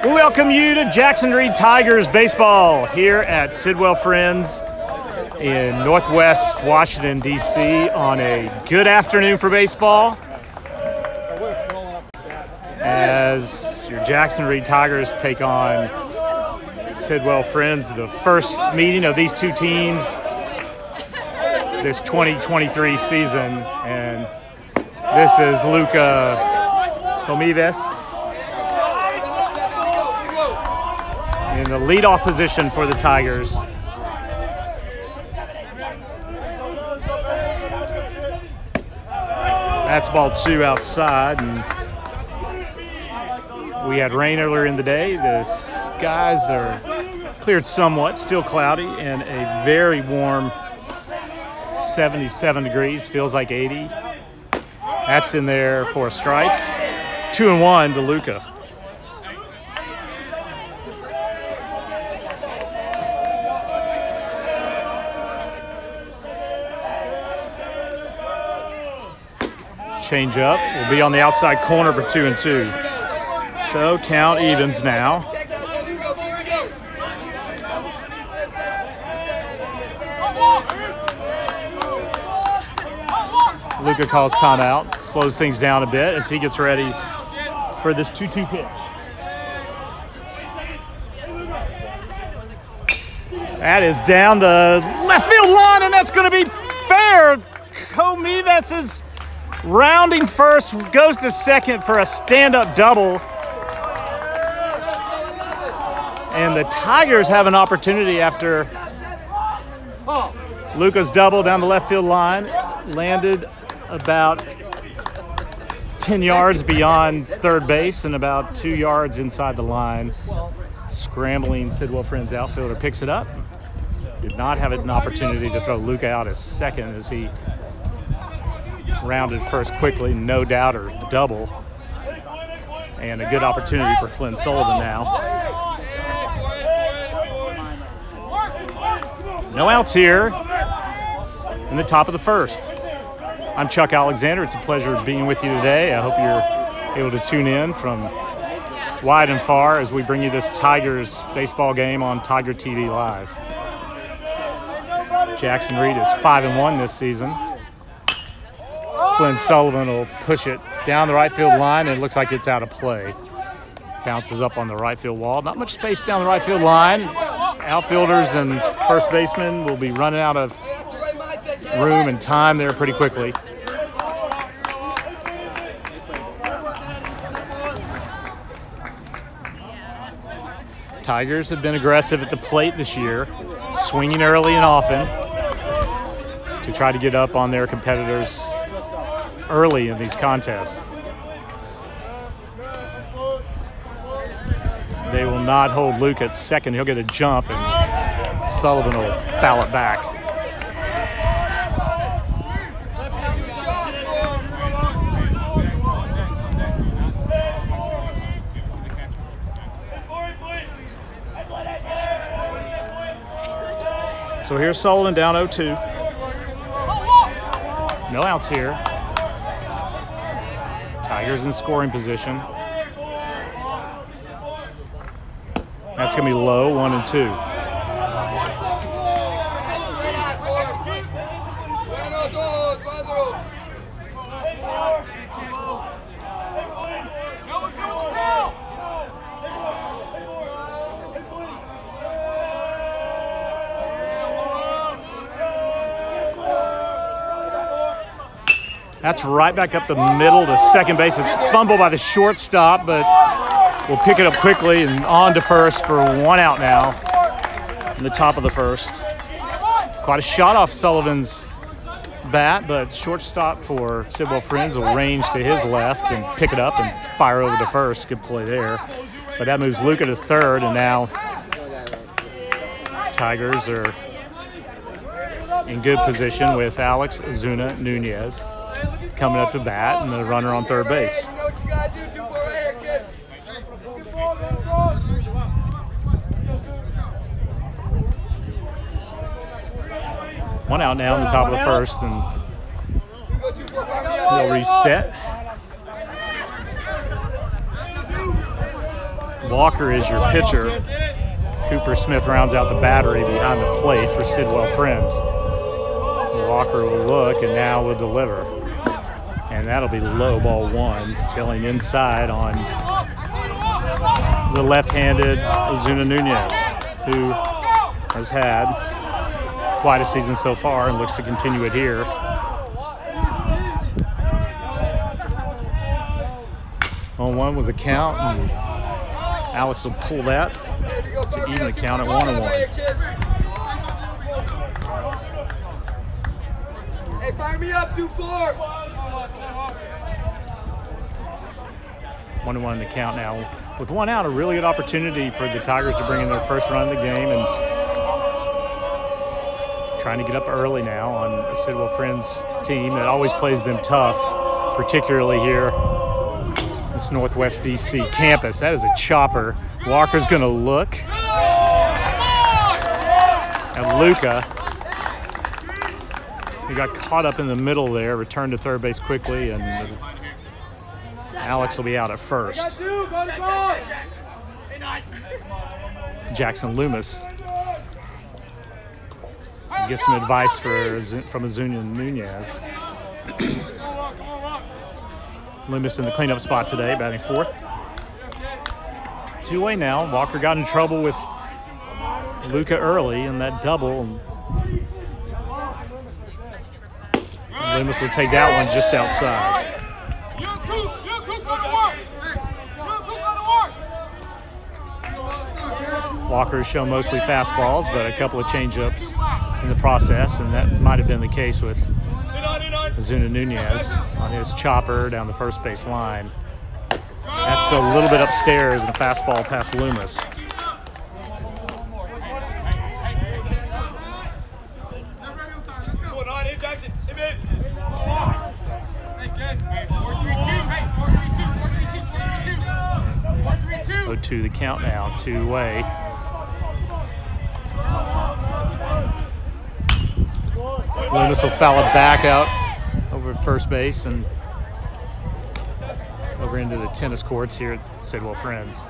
We welcome you to Jackson Reed Tigers baseball here at Sidwell Friends in Northwest Washington, D.C. on a good afternoon for baseball as your Jackson Reed Tigers take on Sidwell Friends, the first meeting of these two teams this 2023 season. And this is Luca Gomives in the leadoff position for the Tigers. That's ball two outside, and we had rain earlier in the day. The skies are cleared somewhat, still cloudy, and a very warm 77 degrees, feels like 80. That's in there for a strike. 2-1 to Luca. Change up will be on the outside corner for 2-2. So count evens now. Luca calls timeout, slows things down a bit as he gets ready for this 2-2 pitch. That is down the left field line, and that's going to be fair. Gomives is rounding first, goes to second for a stand-up double. And the Tigers have an opportunity after Luca's double down the left field line, landed about 10 yards beyond third base and about 2 yards inside the line. Scrambling Sidwell Friends outfielder picks it up. Did not have an opportunity to throw Luca out as second as he rounded first quickly, no doubt, or double. And a good opportunity for Flynn Sullivan now. No outs here in the top of the first. I'm Chuck Alexander. It's a pleasure being with you today. I hope you're able to tune in from wide and far as we bring you this Tigers baseball game on Tiger TV Live. Jackson Reed is 5-1 this season. Flynn Sullivan will push it down the right field line, and it looks like it's out of play. Bounces up on the right field wall. Not much space down the right field line. Outfielders and first basemen will be running out of room and time there pretty quickly. Tigers have been aggressive at the plate this year, swinging early and often to try to get up on their competitors early in these contests. They will not hold Luke at second. He'll get a jump, and Sullivan will foul it back. So here's Sullivan down 0-2. No outs here. Tigers in scoring position. That's going to be low, 1-2. That's right back up the middle to second base. It's fumbled by the shortstop, but we'll pick it up quickly and on to first for one out now in the top of the first. Quite a shot off Sullivan's bat, but shortstop for Sidwell Friends will range to his left and pick it up and fire over to first. Good play there. But that moves Luca to third, and now Tigers are in good position with Alex Zuna Nunez coming up to bat and the runner on third base. One out now in the top of the first, and they'll reset. Walker is your pitcher. Cooper Smith rounds out the battery behind the plate for Sidwell Friends. Walker will look and now will deliver. And that'll be low, ball one, tailing inside on the left-handed Ozuna Nunez, who has had quite a season so far and looks to continue it here. 0-1 was a count, and Alex will pull that to even the count at 1-1. Hey, fire me up, 2-4. 1-1 in the count now. With one out, a really good opportunity for the Tigers to bring in their first run of the game and trying to get up early now on a Sidwell Friends team that always plays them tough, particularly here this Northwest DC campus. That is a chopper. Walker's going to look at Luca. He got caught up in the middle there, returned to third base quickly, and Alex will be out at first. Jackson Loomis gets some advice from Ozuna Nunez. Loomis in the cleanup spot today, batting fourth. Two-way now. Walker got in trouble with Luca early in that double. Loomis will take that one just outside. Walker has shown mostly fastballs, but a couple of changeups in the process, and that might have been the case with Ozuna Nunez on his chopper down the first base line. That's a little bit upstairs and a fastball past Loomis. To the count now, two-way. Loomis will foul it back out over at first base and over into the tennis courts here at Sidwell Friends.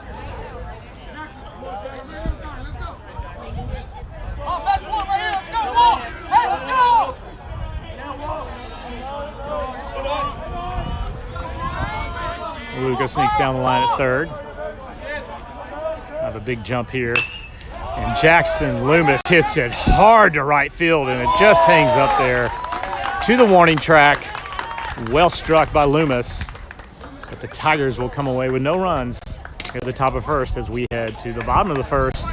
Luca sneaks down the line at third. Have a big jump here. And Jackson Loomis hits it hard to right field, and it just hangs up there to the warning track. Well struck by Loomis. But the Tigers will come away with no runs at the top of first as we head to the bottom of the first.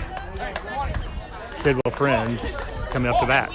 Sidwell Friends coming up to bat.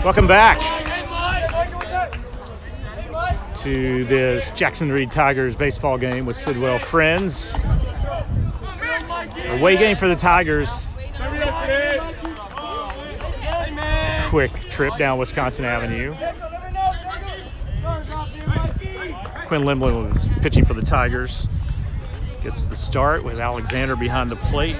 Welcome back to this Jackson Reed Tigers baseball game with Sidwell Friends. Away game for the Tigers. Quick trip down Wisconsin Avenue. Quinn Limblin was pitching for the Tigers. Gets the start with Alexander behind the plate.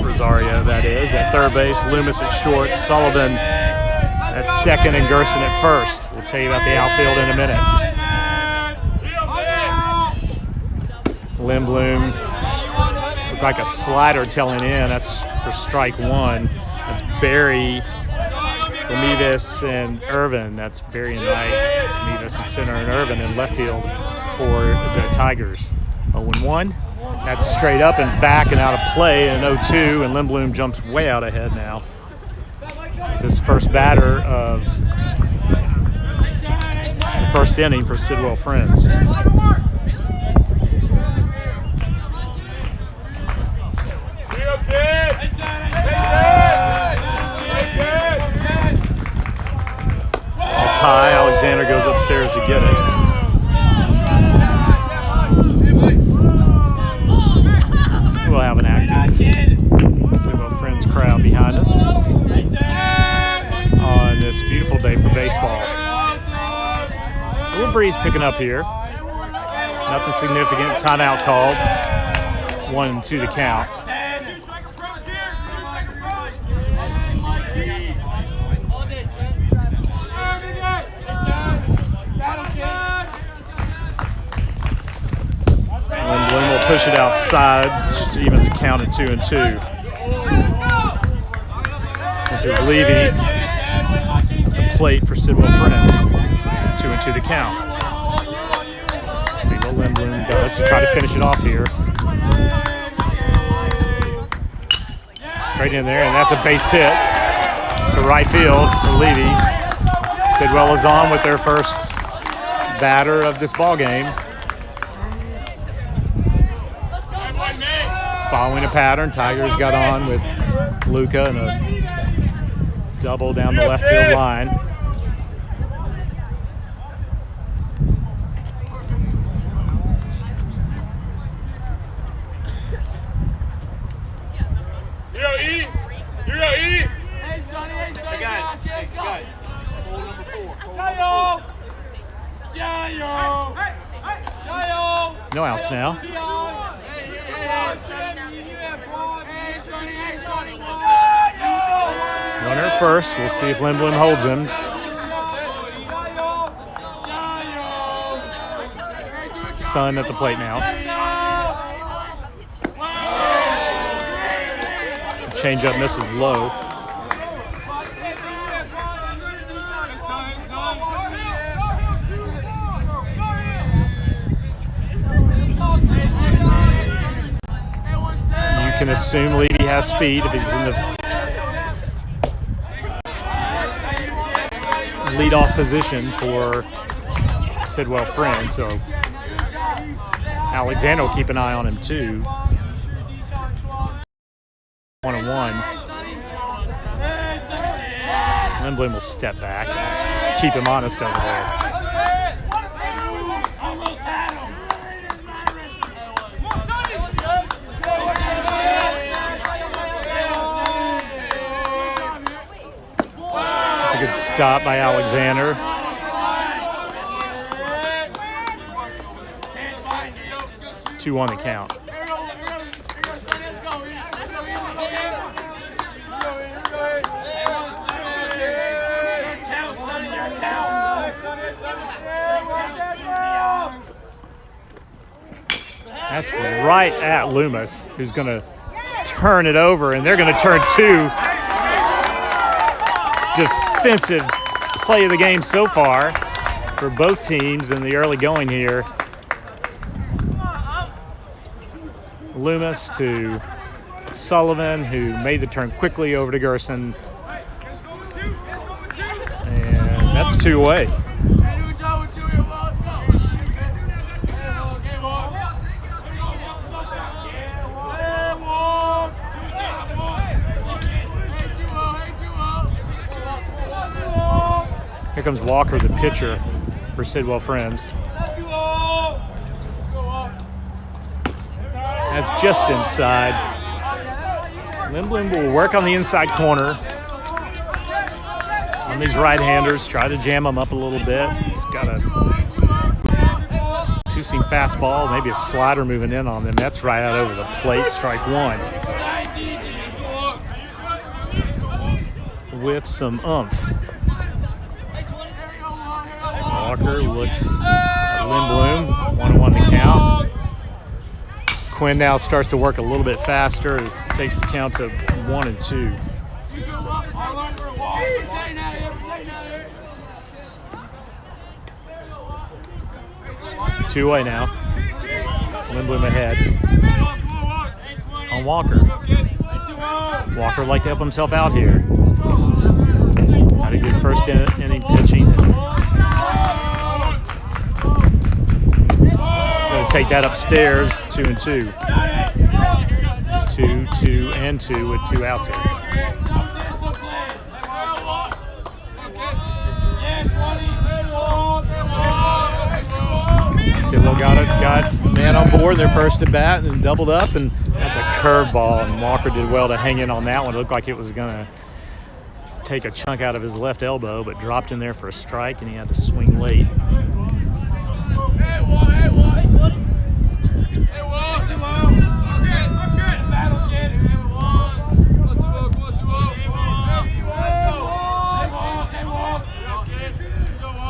Rosario, that is, at third base. Loomis at short. Sullivan at second and Gerson at first. We'll tell you about the outfield in a minute. Limblin looked like a slider tailing in. That's for strike one. That's Barry, Gomides, and Irvin. That's Barry and right. Gomides in center and Irvin in left field for the Tigers. 0-1. That's straight up and back and out of play, and 0-2, and Limblin jumps way out ahead now. This first batter of the first inning for Sidwell Friends. That's high. Alexander goes upstairs to get it. We'll have an active Sidwell Friends crowd behind us on this beautiful day for baseball. A little breeze picking up here. Nothing significant. Timeout called. 1-2 the count. And Bloom will push it outside, just evens the count at 2-2. This is Levy at the plate for Sidwell Friends. 2-2 the count. Let's see what Limblin does to try to finish it off here. Straight in there, and that's a base hit to right field for Levy. Sidwell is on with their first batter of this ball game. Following a pattern, Tigers got on with Luca and a double down the left field line. No outs now. Runner at first. We'll see if Limblin holds him. Sun at the plate now. Changeup misses low. You can assume Levy has speed if he's in the leadoff position for Sidwell Friends, so Alexander will keep an eye on him too. 1-1. Limblin will step back and keep him honest over there. That's a good stop by Alexander. Two on the count. That's right at Loomis, who's going to turn it over, and they're going to turn two. Defensive play of the game so far for both teams in the early going here. Loomis to Sullivan, who made the turn quickly over to Gerson. And that's two away. Here comes Walker, the pitcher for Sidwell Friends. That's just inside. Lindblom will work on the inside corner on these right-handers, try to jam them up a little bit. He's got a two-seam fastball, maybe a slider moving in on them. That's right out over the plate, strike one. With some oomph. Walker looks at Lindblom, 1-1 to count. Quinn now starts to work a little bit faster. It takes the count to 1-2. 2-away now. Lindblom ahead on Walker. Walker would like to help himself out here. Had a good first inning pitching. Going to take that upstairs, 2-2. 2-2 with 2 outs here. Sidwell got man on board their first at bat and doubled up, and that's a curveball. And Walker did well to hang in on that one. It looked like it was going to take a chunk out of his left elbow, but dropped in there for a strike, and he had to swing late.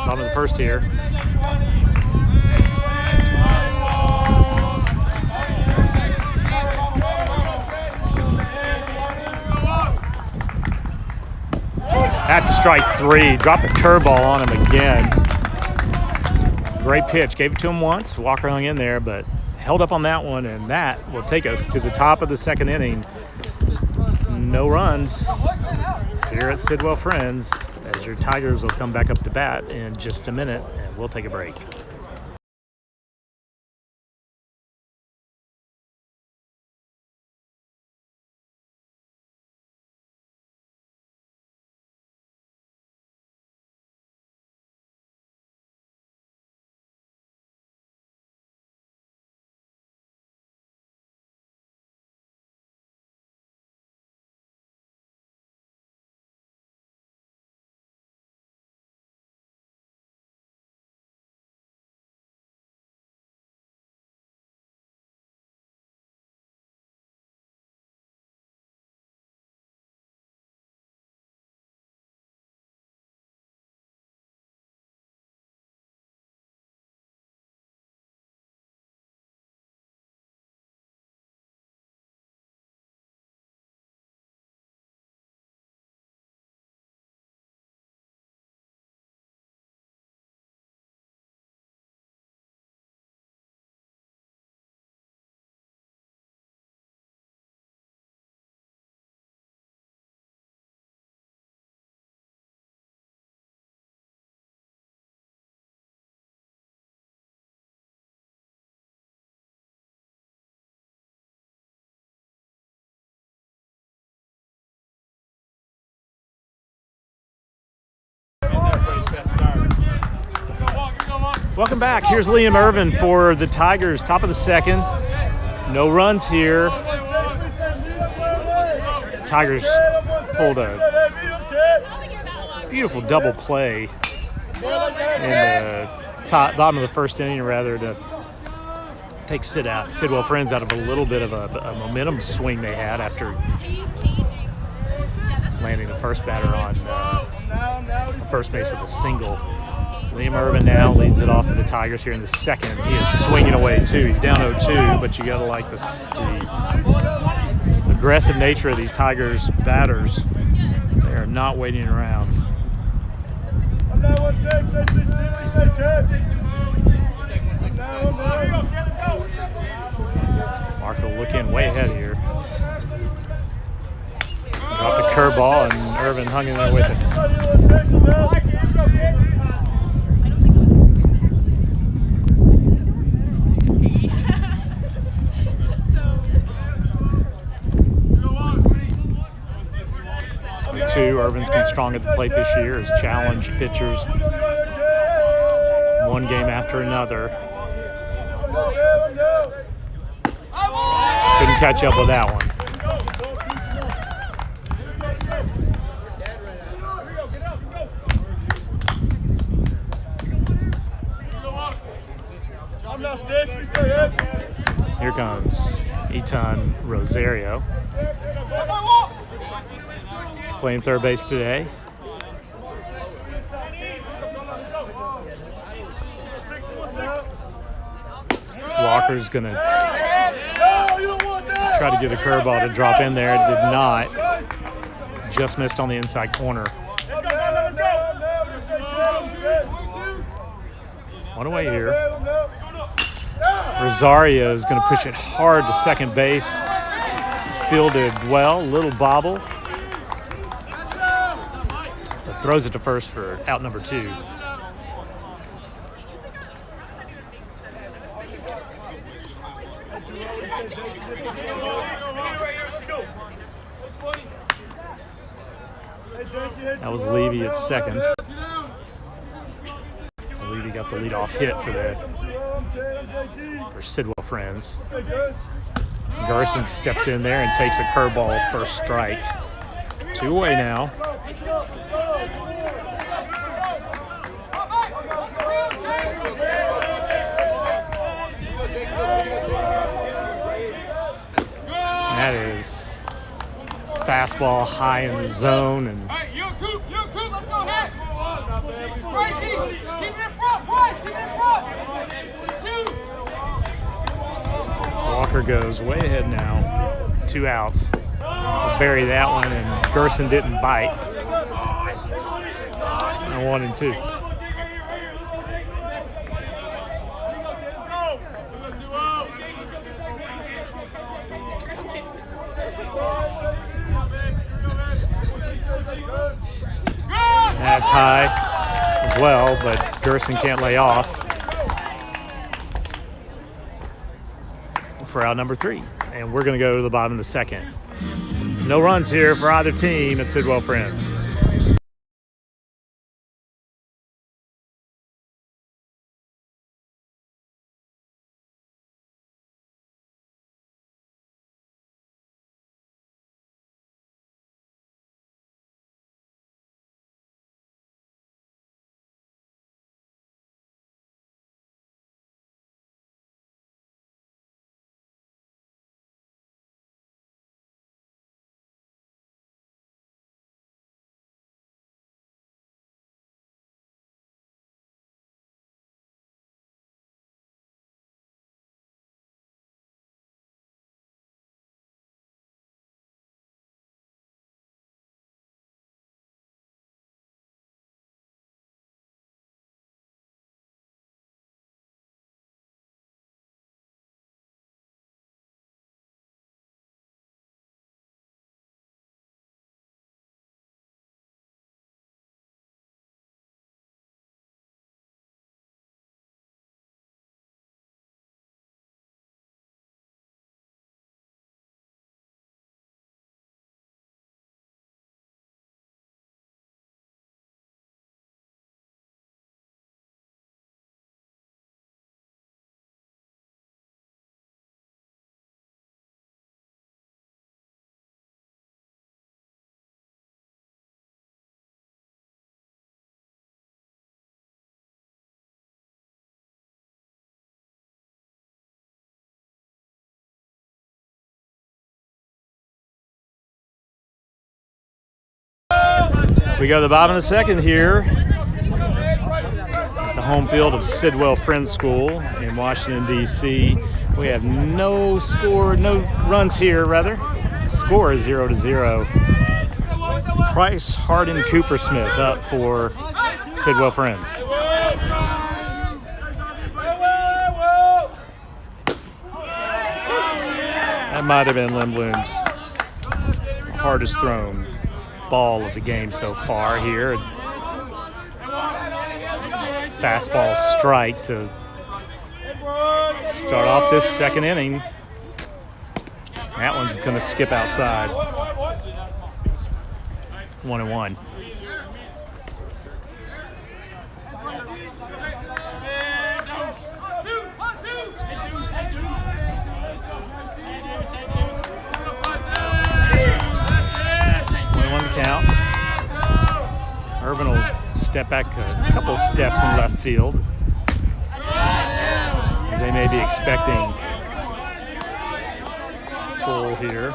Bottom of the first here. That's strike 3. Dropped the curveball on him again. Great pitch. Gave it to him once. Walker hung in there, but held up on that one, and that will take us to the top of the second inning. No runs here at Sidwell Friends, as your Tigers will come back up to bat in just a minute, and we'll take a break. Welcome back. Here's Liam Irvin for the Tigers, top of the second. No runs here. Tigers pulled a beautiful double play in the bottom of the first inning, rather, to take Sidwell Friends out of a little bit of a momentum swing they had after landing the first batter on first base with a single. Liam Irvin now leads it off for the Tigers here in the second. He is swinging away, too. He's down 0-2, but you got to like the aggressive nature of these Tigers batters. They are not waiting around. Mark will look in way ahead here. Dropped the curveball, and Irvin hung in there with it. 2. Irvin's been strong at the plate this year. Has challenged pitchers one game after another. Couldn't catch up with that one. Here comes Eton Rosario, playing third base today. Walker's going to try to get a curveball to drop in there. It did not. Just missed on the inside corner. One away here. Rosario is going to push it hard to second base. It's fielded well, little bobble. But throws it to first for out number 2. That was Levy at second. Levy got the leadoff hit for Sidwell Friends. Garson steps in there and takes a curveball first strike. 2 away now. That is fastball high in the zone, and Walker goes way ahead now. 2 outs. We'll bury that one, and Gerson didn't bite. 1 and 2. That's high as well, but Gerson can't lay off for out number 3. And we're going to go to the bottom of the second. No runs here for either team at Sidwell Friends. We go to the bottom of the second here at the home field of Sidwell Friends School in Washington, D.C. We have no runs here, rather. The score is 0-0. Price, Hardin, Cooper Smith up for Sidwell Friends. That might have been Lindblom's hardest thrown ball of the game so far here. Fastball strike to start off this second inning. That one's going to skip outside. 1-1. Count. Urban will step back a couple steps in left field. They may be expecting pull here.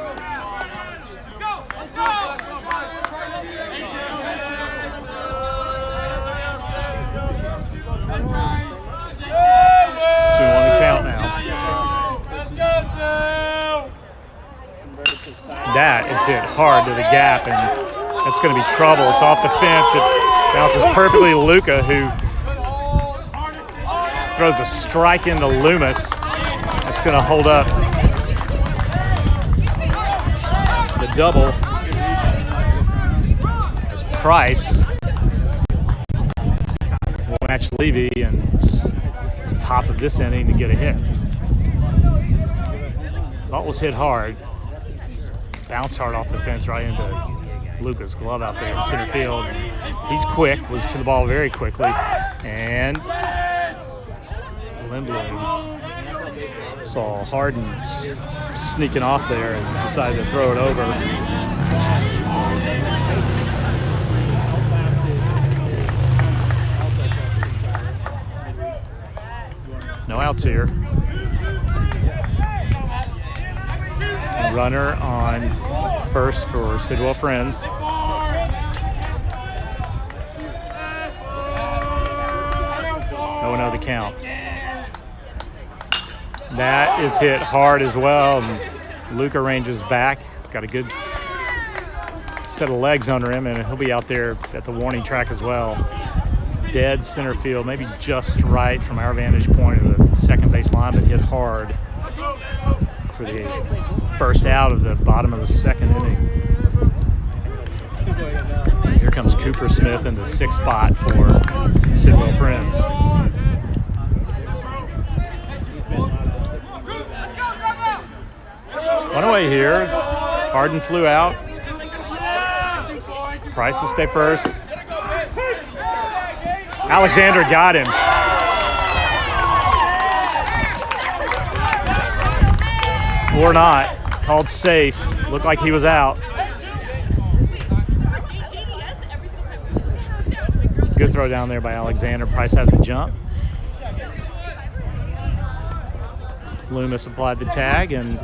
Two on the count now. That is hit hard to the gap, and that's going to be trouble. It's off the fence. It bounces perfectly to Luca, who throws a strike into Loomis. That's going to hold up the double as Price will match Levy and top of this inning to get a hit. Ball was hit hard. Bounced hard off the fence right into Luca's glove out there in center field. He's quick, was to the ball very quickly, and Lindblom saw Harden sneaking off there and decided to throw it over. No outs here. Runner on first for Sidwell Friends. No one out of the count. That is hit hard as well. And Luca ranges back. He's got a good set of legs under him, and he'll be out there at the warning track as well. Dead center field, maybe just right from our vantage point of the second base line, but hit hard for the first out of the bottom of the second inning. Here comes Cooper Smith in the sixth spot for Sidwell Friends. One away here. Harden flew out. Price will stay first. Alexander got him. Or not. Called safe. Looked like he was out. Good throw down there by Alexander. Price had the jump. Loomis applied the tag, and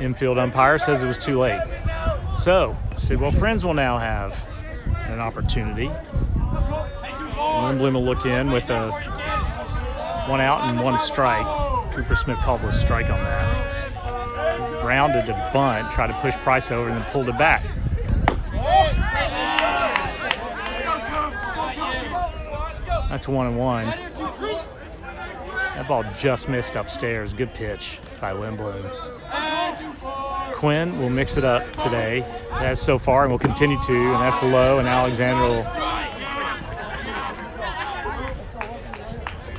infield umpire says it was too late. So, Sidwell Friends will now have an opportunity. Lindblom will look in with a 1 out and 1 strike. Cooper Smith called a strike on that. Rounded to bunt, tried to push Price over, and then pulled it back. That's 1-1. That ball just missed upstairs. Good pitch by Lindblom. Quinn will mix it up today, as so far, and will continue to, and that's low, and Alexander will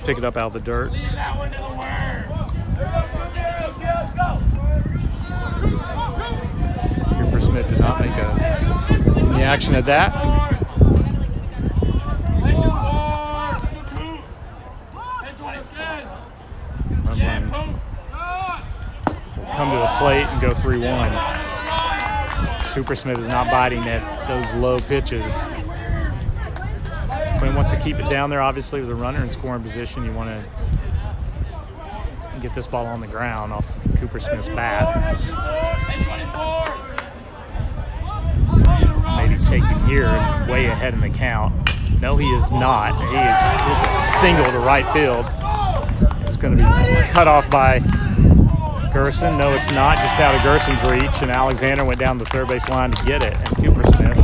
pick it up out of the dirt. Cooper Smith did not make any action at that. Will come to the plate and go 3-1. Cooper Smith is not biting at those low pitches. Quinn wants to keep it down there, obviously, with a runner in scoring position. You want to get this ball on the ground off Cooper Smith's bat. Maybe taking here way ahead in the count. No, he is not. It's a single to right field. It's going to be cut off by Gerson. No, it's not. Just out of Gerson's reach, and Alexander went down the third base line to get it. And Cooper Smith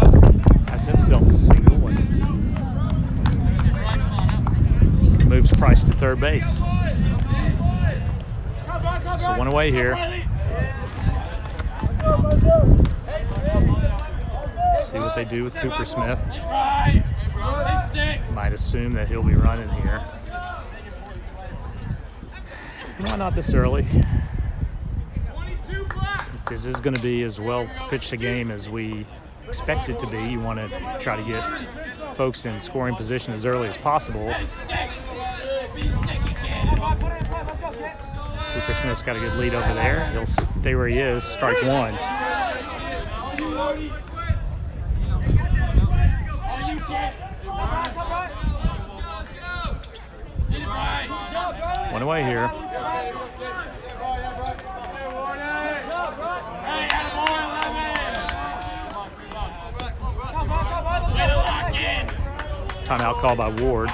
has himself a single and moves Price to third base. So 1 away here. See what they do with Cooper Smith. Might assume that he'll be running here. Why not this early? This is going to be as well pitched a game as we expect it to be. You want to try to get folks in scoring position as early as possible. Cooper Smith's got a good lead over there. He'll stay where he is, strike one. One away here. Timeout call by Ward.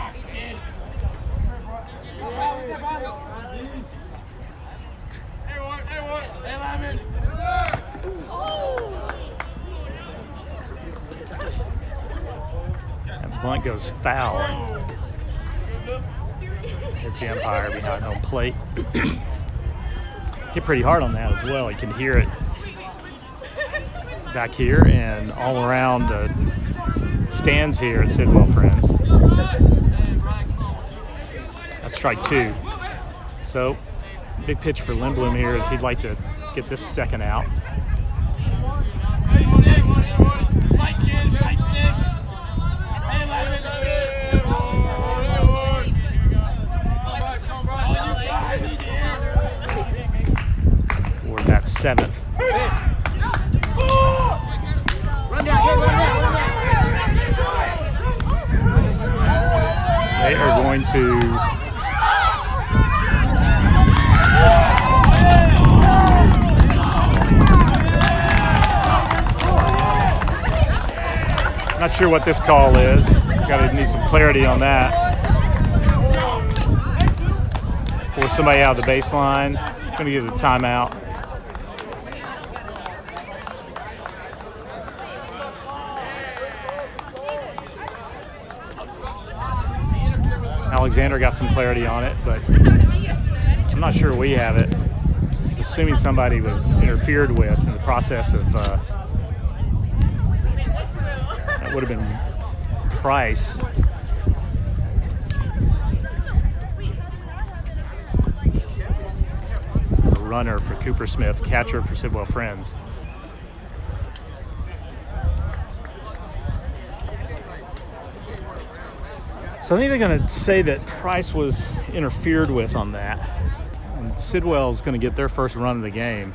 That bunt goes foul. Hits the umpire behind home plate. Hit pretty hard on that as well. You can hear it back here and all around the stands here at Sidwell Friends. That's strike two. So, big pitch for Lindblom here is he'd like to get this second out. Or that's seventh. They are going to not sure what this call is. Gotta need some clarity on that. Force somebody out of the baseline. Gonna give the timeout. Alexander got some clarity on it, but I'm not sure we have it. Assuming somebody was interfered with in the process of that would have been Price. A runner for Cooper Smith, catcher for Sidwell Friends. So I think they're going to say that Price was interfered with on that. And Sidwell's going to get their first run of the game.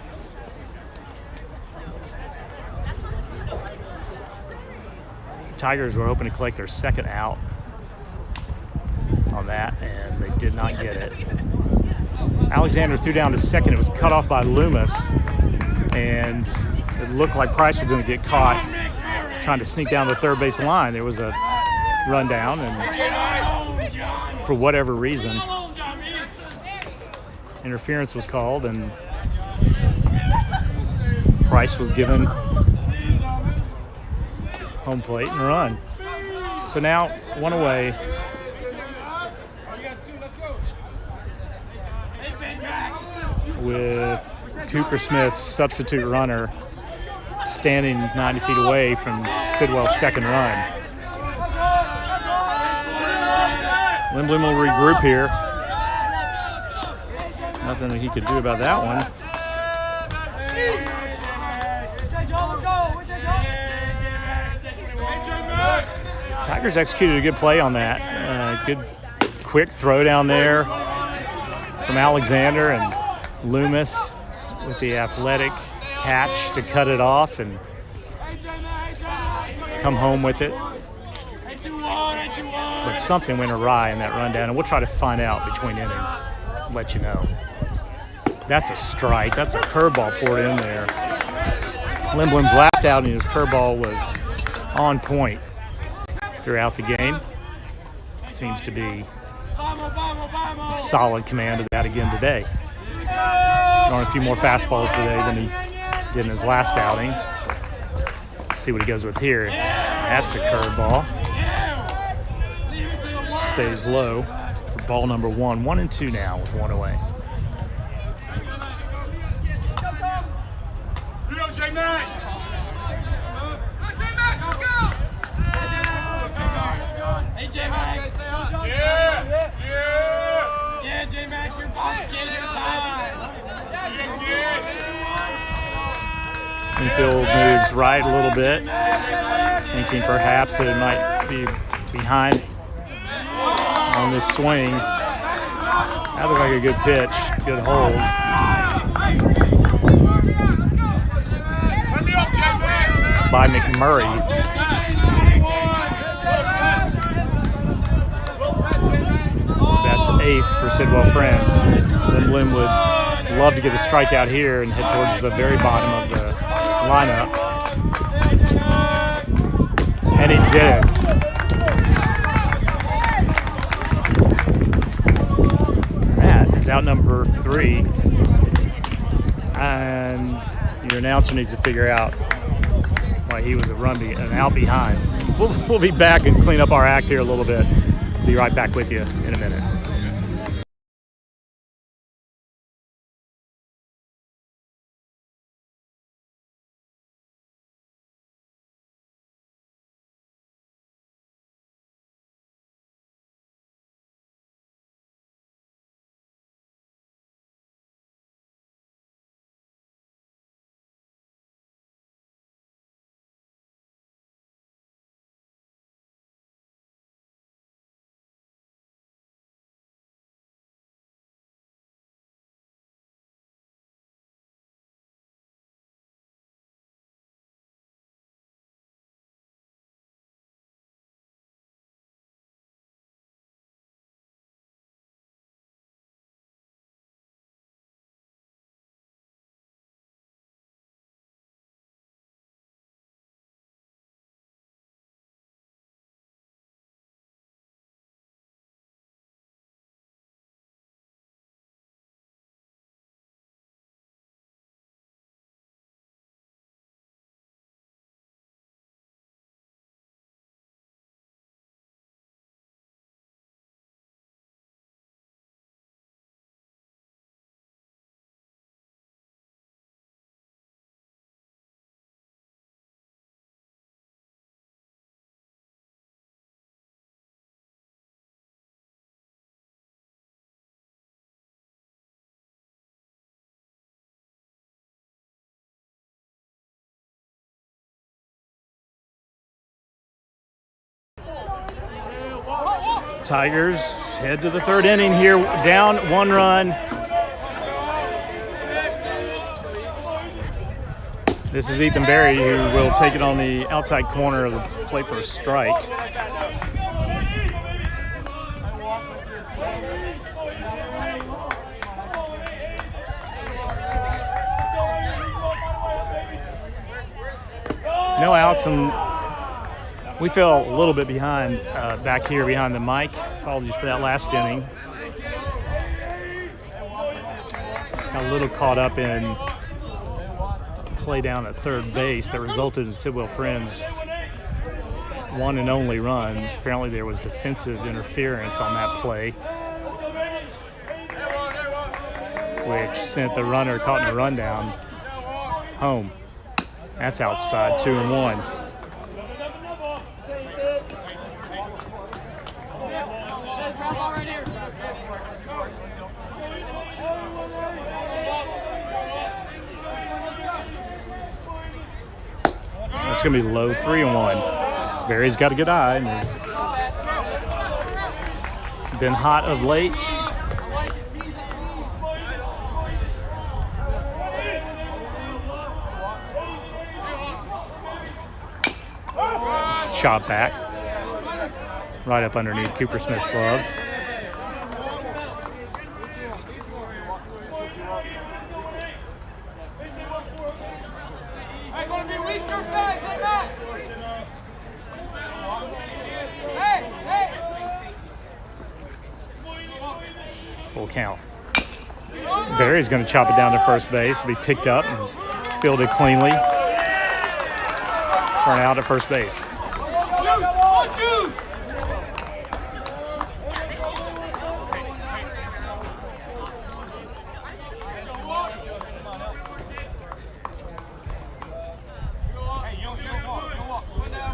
Tigers were hoping to collect their second out on that, and they did not get it. Alexander threw down to second. It was cut off by Loomis, and it looked like Price was going to get caught trying to sneak down the third base line. There was a rundown, and for whatever reason, interference was called, and Price was given home plate and run. So now one away. With Cooper Smith's substitute runner standing 90 feet away from Sidwell's second run. Lindblom will regroup here. Nothing that he could do about that one. Tigers executed a good play on that. Good quick throw down there from Alexander, and Loomis with the athletic catch to cut it off and come home with it. But something went awry in that rundown, and we'll try to find out between innings. Let you know. That's a strike. That's a curveball poured in there. Lindblom's last outing, his curveball was on point throughout the game. Seems to be in solid command of that again today. Throwing a few more fastballs today than he did in his last outing. Let's see what he goes with here. That's a curveball. Stays low for ball number one. 1-2 now with one away. Hey, J-Mac. Yeah, J-Mac, your boss gave your time. Infield moves right a little bit, thinking perhaps that it might be behind on this swing. That looked like a good pitch, good hold. By McMurray. That's 8th for Sidwell Friends. Lynn would love to get a strikeout here and head towards the very bottom of the lineup. And he did. That is out number 3. And your announcer needs to figure out why he was an out behind. We'll be back and clean up our act here a little bit. Be right back with you in a minute. Tigers head to the 3rd inning here, down 1 run. This is Ethan Berry, who will take it on the outside corner of the plate for a strike. No outs, and we fell a little bit behind back here behind the mic. Apologies for that last inning. Got a little caught up in a play down at third base that resulted in Sidwell Friends' one and only run. Apparently there was defensive interference on that play, which sent the runner caught in a rundown home. That's outside, 2-1. It's going to be low, 3-1. Barry's got a good eye and has been hot of late. It's chop back right up underneath Cooper Smith's glove. Full count. Barry's going to chop it down to first base, be picked up and fielded cleanly for an out at first base.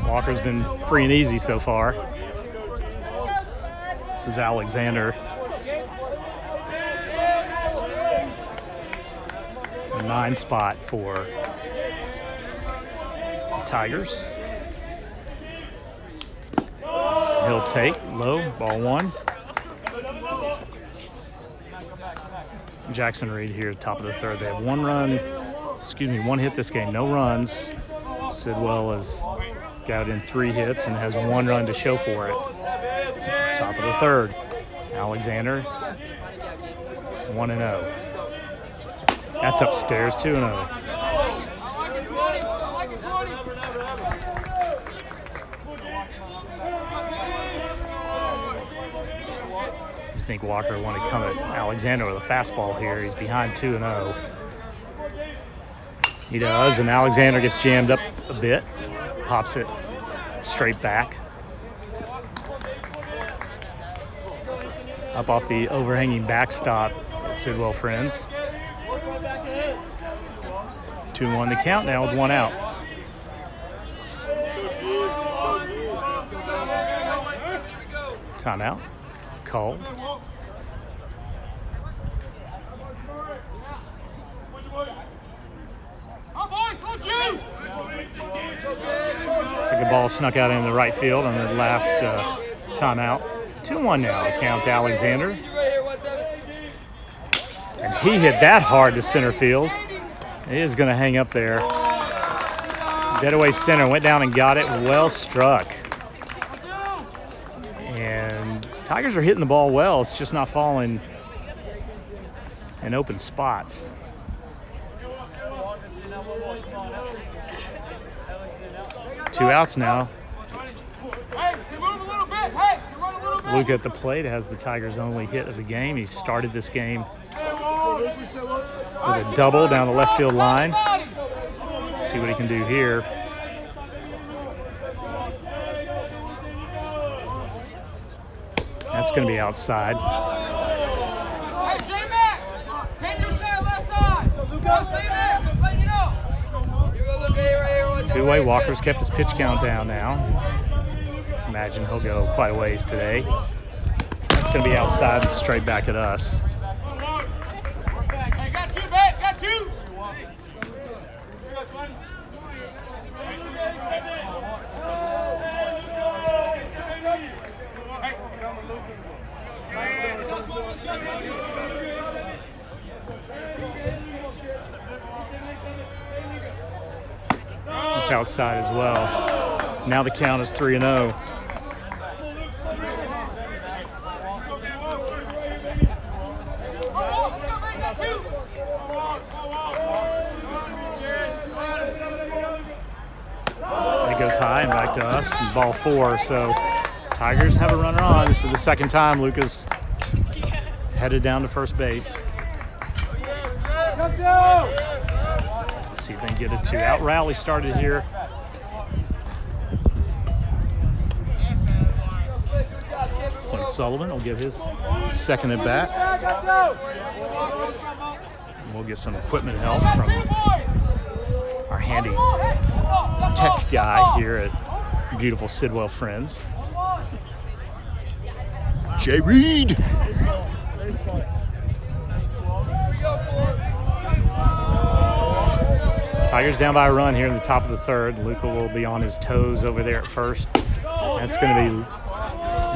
Walker's been free and easy so far. This is Alexander. A 9 spot for Tigers. He'll take low, ball one. Jackson Reed here, top of the third. They have one hit this game, no runs. Sidwell has got in 3 hits and has 1 run to show for it. Top of the third. Alexander, 1-0. That's upstairs, 2-0. You think Walker wanted to come at Alexander with a fastball here. He's behind 2-0. He does, and Alexander gets jammed up a bit. Pops it straight back. Up off the overhanging backstop at Sidwell Friends. 2-1 the count now with 1 out. Timeout. Called. Looks like the ball snuck out in the right field on the last timeout. 2-1 now to count to Alexander. And he hit that hard to center field. It is going to hang up there. Dead away center, went down and got it. Well struck. And Tigers are hitting the ball well. It's just not falling in open spots. Two outs now. Luca at the plate has the Tigers' only hit of the game. He started this game with a double down the left field line. See what he can do here. That's going to be outside. Two-way. Walker's kept his pitch count down now. Imagine he'll go quite a ways today. It's going to be outside and straight back at us. It's outside as well. Now the count is 3-0. It goes high and back to us. Ball 4. So Tigers have a runner on. This is the second time Luca's headed down to first base. See if they can get a 2-out rally started here. Clint Sullivan will give his second at bat. And we'll get some equipment help from our handy tech guy here at beautiful Sidwell Friends. Jay Reed. Tigers down by a run here in the top of the third. Luca will be on his toes over there at first. That's going to be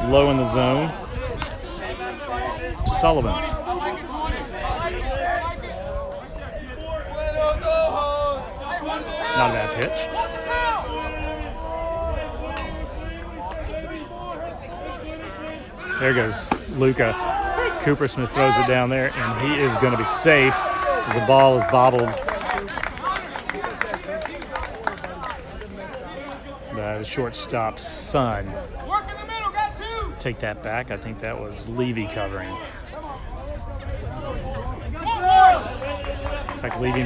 low in the zone. To Sullivan. Not a bad pitch. There goes Luca. Cooper Smith throws it down there, and he is going to be safe as the ball is bobbled. The shortstop's son. Take that back. I think that was Levy covering. It's like Levy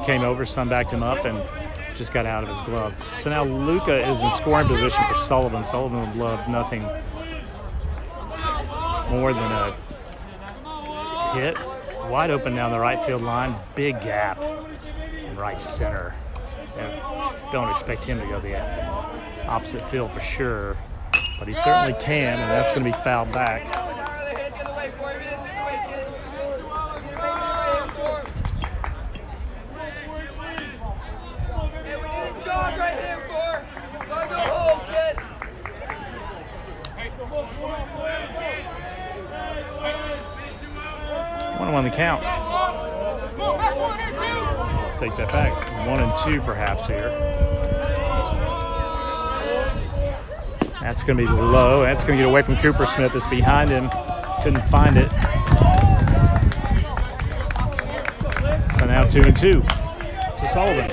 came over, Sun backed him up, and just got out of his glove. So now Luca is in scoring position for Sullivan. Sullivan would love nothing more than a hit. Wide open down the right field line. Big gap in right center. Don't expect him to go the opposite field for sure, but he certainly can, and that's going to be fouled back. Right here. on the count. Take that back. 1 and 2 perhaps here. That's going to be low. That's going to get away from Cooper Smith. That's behind him. Couldn't find it. So now 2 and 2 to Sullivan.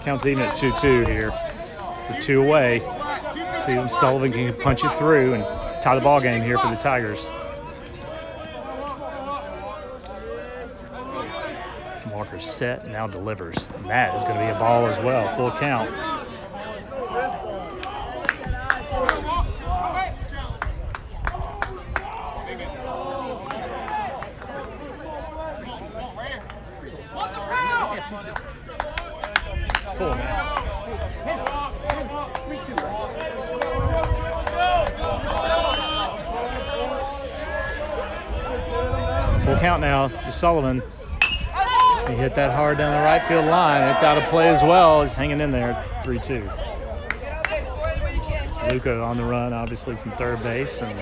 Count's even at 2-2 here. With 2 away. See if Sullivan can punch it through and tie the ball game here for the Tigers. Walker's set, now delivers. And that is going to be a ball as well, full count. It's full now. Full count now to Sullivan. He hit that hard down the right field line. It's out of play as well. He's hanging in there, 3-2. Luca on the run, obviously, from third base. And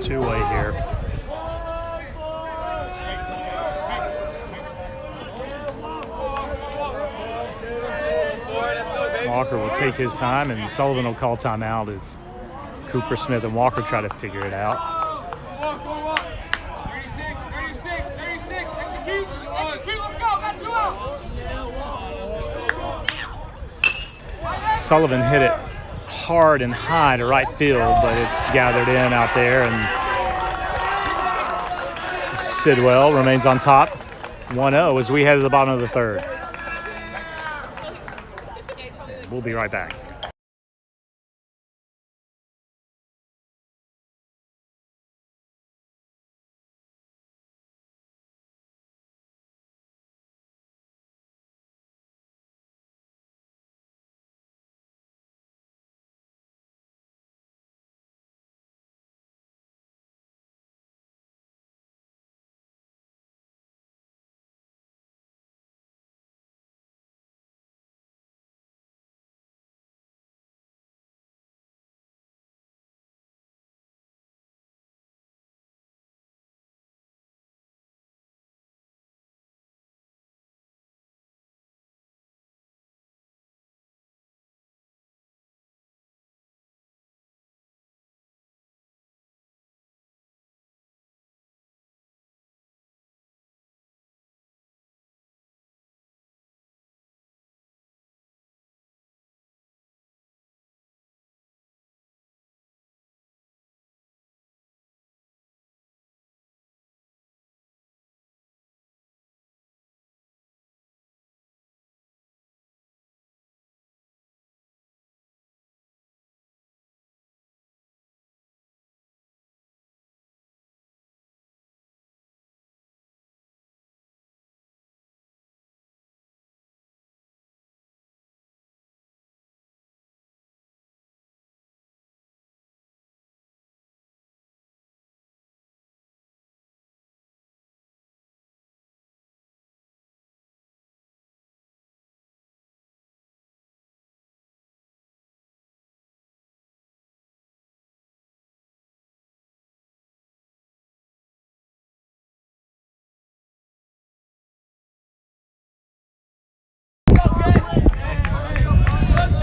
2-way here. Walker will take his time, and Sullivan will call timeout. It's Cooper Smith and Walker try to figure it out. Sullivan hit it hard and high to right field, but it's gathered in out there, and Sidwell remains on top. 1-0 as we head to the bottom of the third. We'll be right back.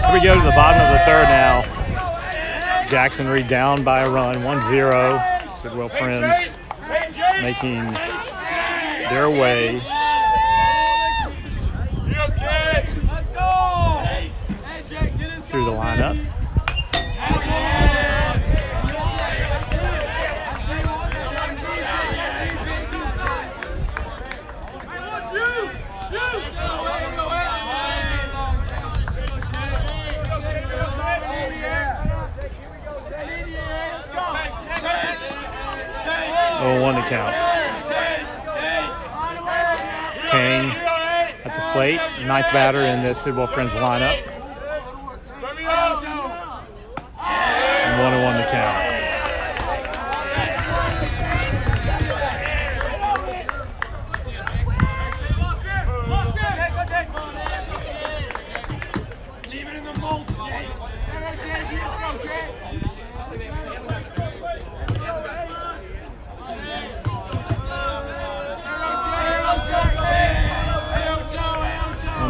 Here we go to the bottom of the third now. Jackson Reed down by a run, 1-0. Sidwell Friends making their way. Through the lineup. One to count. Kane at the plate, ninth batter in the Sidwell Friends lineup. 1-1 the count.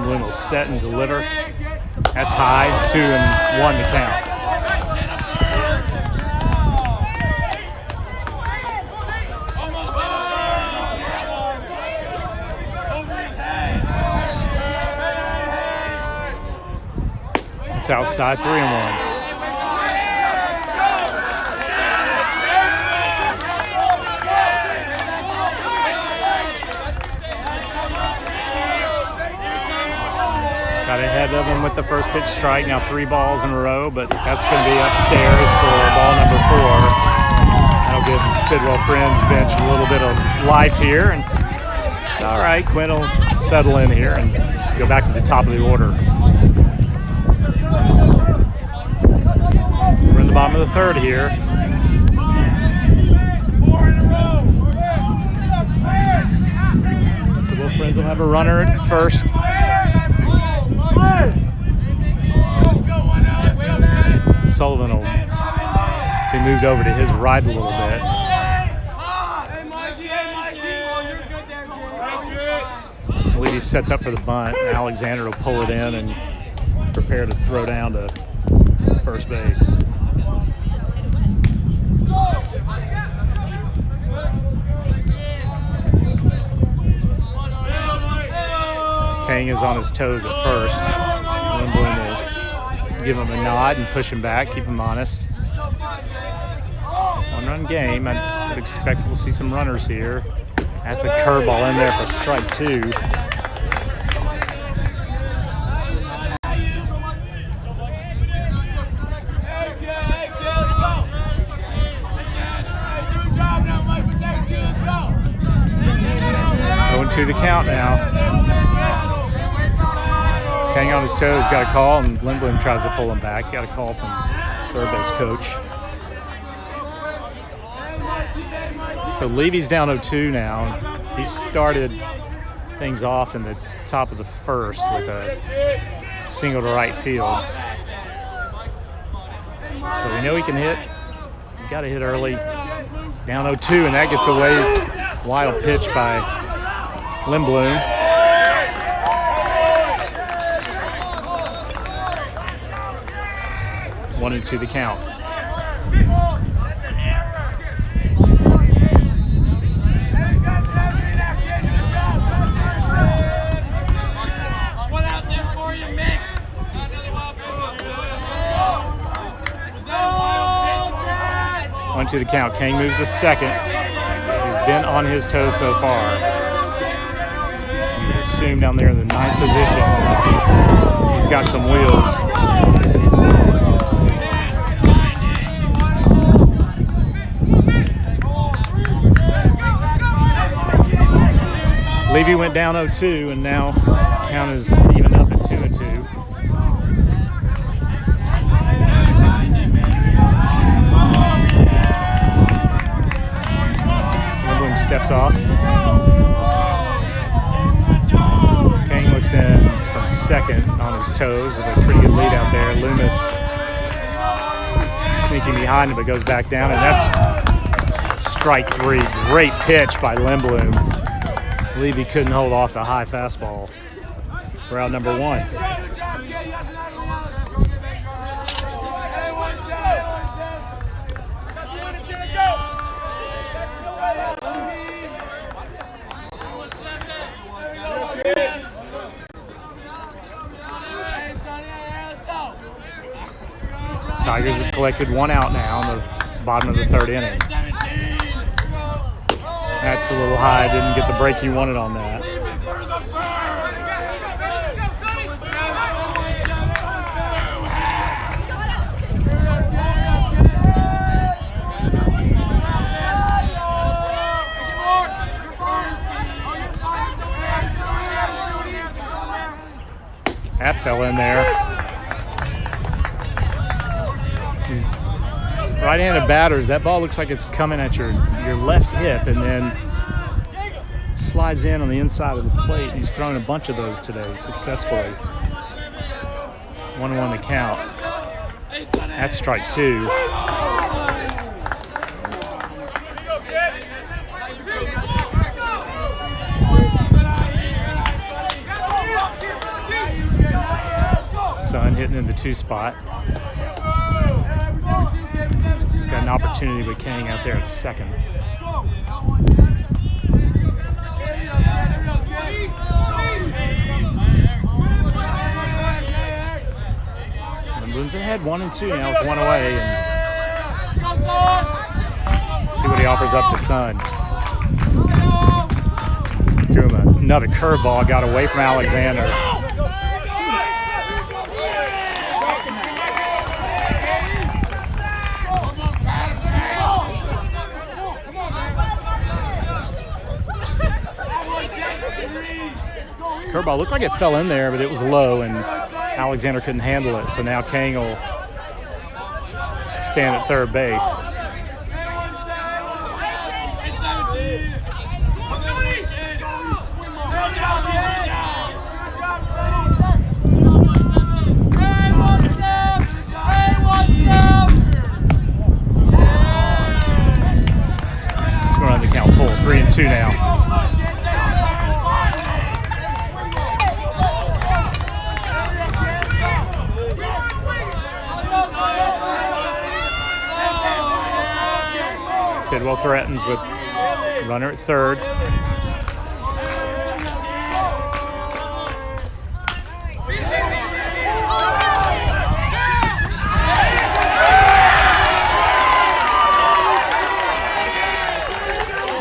Bloom will set and deliver. That's high, 2-1 the count. It's outside, 3-1. Got ahead of him with the first pitch strike. Now 3 balls in a row, but that's going to be upstairs for ball number 4. That'll give the Sidwell Friends bench a little bit of life here. And it's all right. Quinn will settle in here and go back to the top of the order. We're in the bottom of the 3rd here. 4 in a row. Sidwell Friends will have a runner at first. Sullivan will be moved over to his right a little bit. I believe he sets up for the bunt. Alexander will pull it in and prepare to throw down to first base. Kang is on his toes at first. Lindblom will give him a nod and push him back, keep him honest. 1-run game. I would expect we'll see some runners here. That's a curveball in there for strike 2. To the count now. Kang on his toes, got a call, and Lindblom tries to pull him back. Got a call from third base coach. So Levy's down 0-2 now. He started things off in the top of the 1st with a single to right field. So we know he can hit. Got to hit early. Down 0-2, and that gets away. Wild pitch by Lindblom. 1-2 the count. One out there for you, Mick. 1-2 the count. Kang moves to second. He's been on his toes so far. Assume down there in the 9th position. He's got some wheels. Levy went down 0-2, and now count is even up at 2-2. Lindblom steps off. Looks in from second on his toes with a pretty good lead out there. Loomis sneaking behind him, but goes back down, and that's strike 3. Great pitch by Lindblom. Levy couldn't hold off the high fastball. We're out number 1. Tigers have collected 1 out now in the bottom of the 3rd inning. That's a little high. Didn't get the break you wanted on that. That fell in there. right-handed batters, that ball looks like it's coming at your left hip and then slides in on the inside of the plate. He's thrown a bunch of those today successfully. 1-1 the count. That's strike 2. Sun hitting in the 2 spot. He's got an opportunity with King out there at second. Bloom's ahead 1-2 now with 1 away, and see what he offers up to Sun. Threw him another curveball, got away from Alexander. Curveball looked like it fell in there, but it was low, and Alexander couldn't handle it, so now King will stand at third base. He's going to run the count full, 3-2 now. Sidwell threatens with runner at third.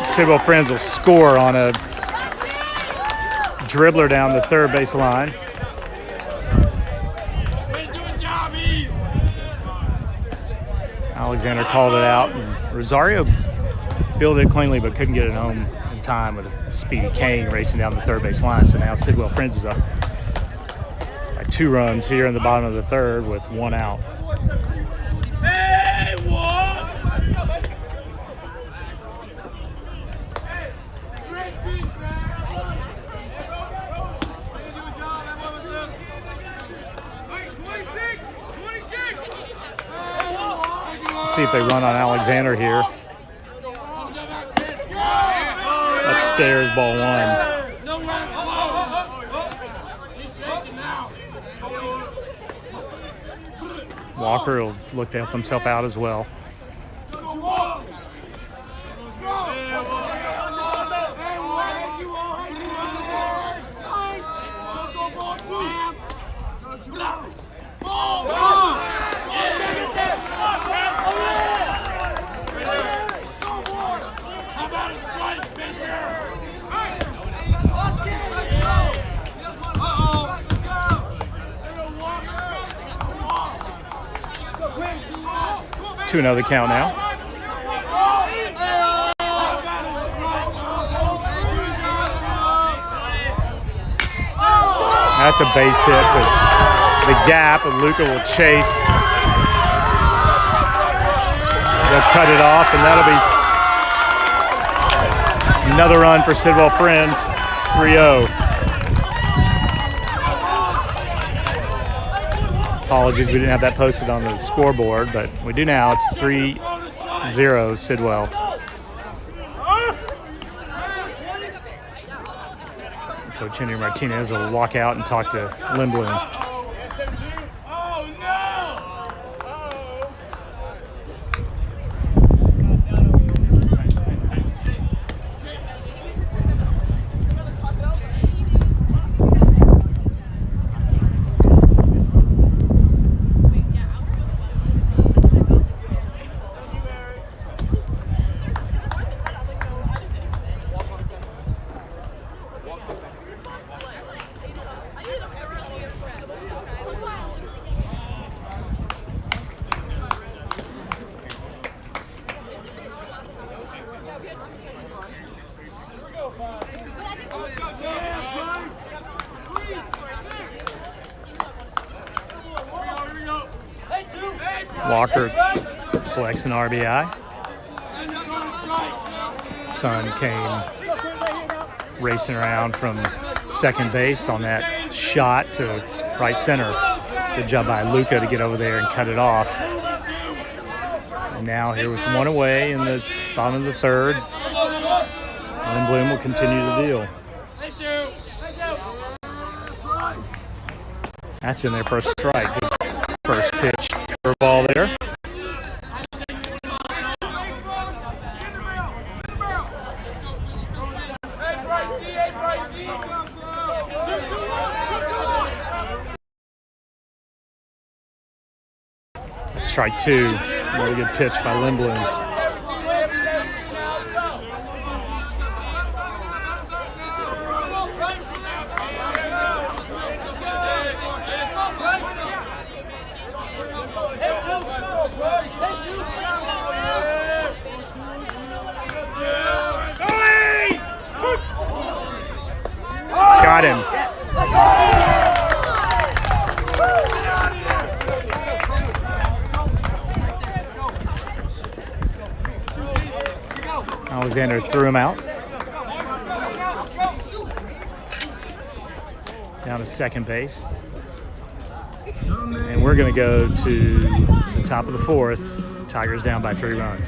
Sidwell Friends will score on a dribbler down the third base line. Alexander called it out, and Rosario fielded it cleanly but couldn't get it home in time with a speedy King racing down the third base line. So now Sidwell Friends is up by 2 runs here in the bottom of the third with 1 out. Let's see if they run on Alexander here. Upstairs, ball 1. Walker will look to help himself out as well. To another count now. That's a base hit to the gap, and Luca will chase. They'll cut it off, and that'll be another run for Sidwell Friends, 3-0. Apologies, we didn't have that posted on the scoreboard, but we do now. It's 3-0 Sidwell. Coach Henry Martinez will walk out and talk to Lindblom. Walker collects an RBI. Sun came racing around from second base on that shot to right center. Good job by Luca to get over there and cut it off. And now here with one away in the bottom of the third, Lindblom will continue the deal. That's in there for a strike. Good first pitch curveball there. That's strike two. Really good pitch by Lindblom. Got him. Alexander threw him out. Down to second base. And we're going to go to the top of the fourth. Tigers down by 3 runs.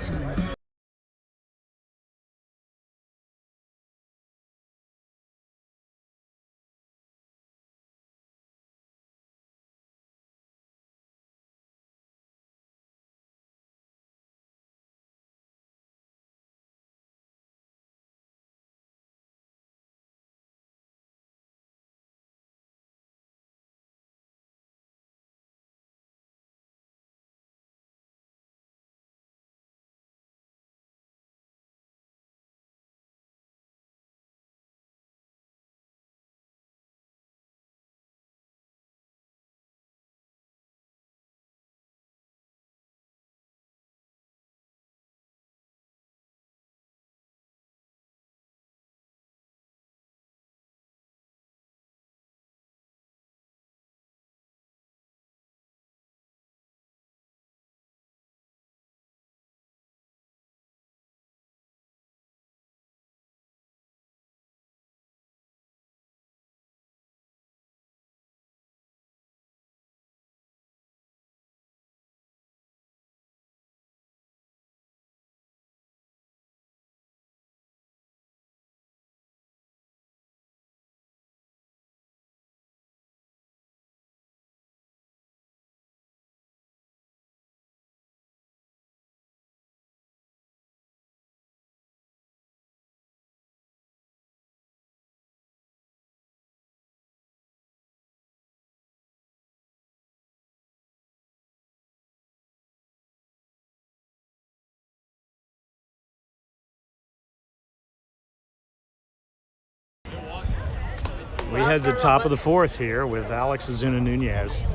We head to the top of the fourth here with Alex Ozuna Nunez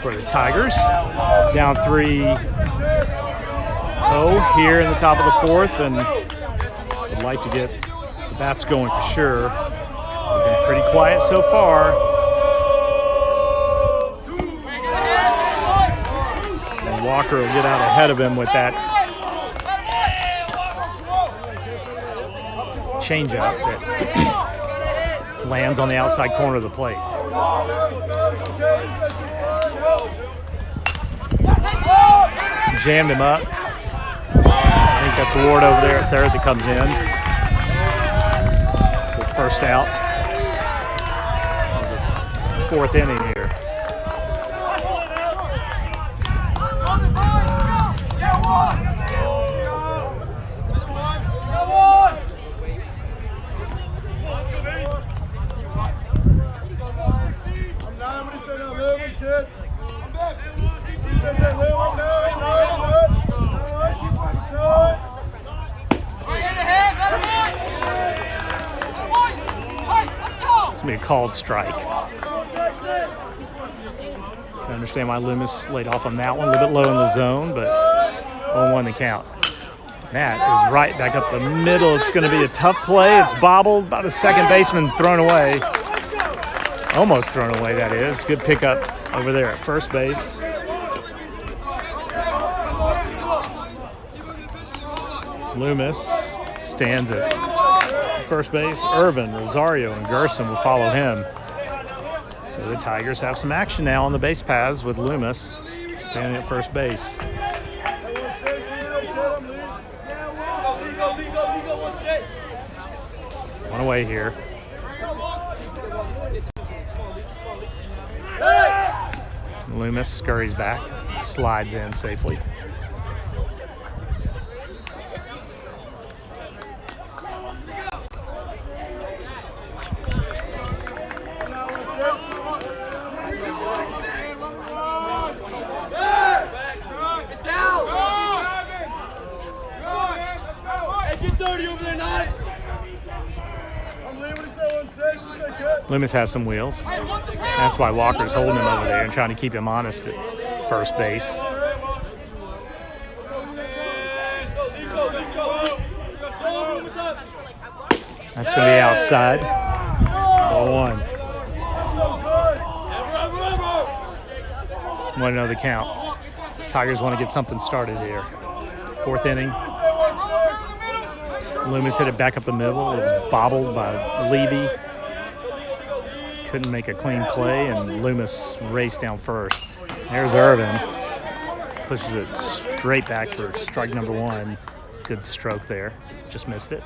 for the Tigers. Down 3-0 here in the top of the fourth, and would like to get the bats going for sure. They've been pretty quiet so far. And Walker will get out ahead of him with that changeup that lands on the outside corner of the plate. Jammed him up. I think that's Ward over there at third that comes in for the first out of the fourth inning here. It's going to be a called strike. I understand why Loomis laid off on that one. A little bit low in the zone, but 0-1 the count. That is right back up the middle. It's going to be a tough play. It's bobbled by the second baseman, thrown away. Almost thrown away, that is. Good pickup over there at first base. Loomis stands at first base. Irvin, Rosario, and Gerson will follow him. So the Tigers have some action now on the base paths with Loomis standing at first base. One away here. Loomis scurries back, slides in safely. Loomis has some wheels. That's why Walker's holding him over there and trying to keep him honest at first base. That's going to be outside. Ball one. Want to know the count. Tigers want to get something started here. Fourth inning. Loomis hit it back up the middle. It was bobbled by Levy. Couldn't make a clean play, and Loomis raced down first. There's Irvin. Pushes it straight back for strike number one. Good stroke there. Just missed it.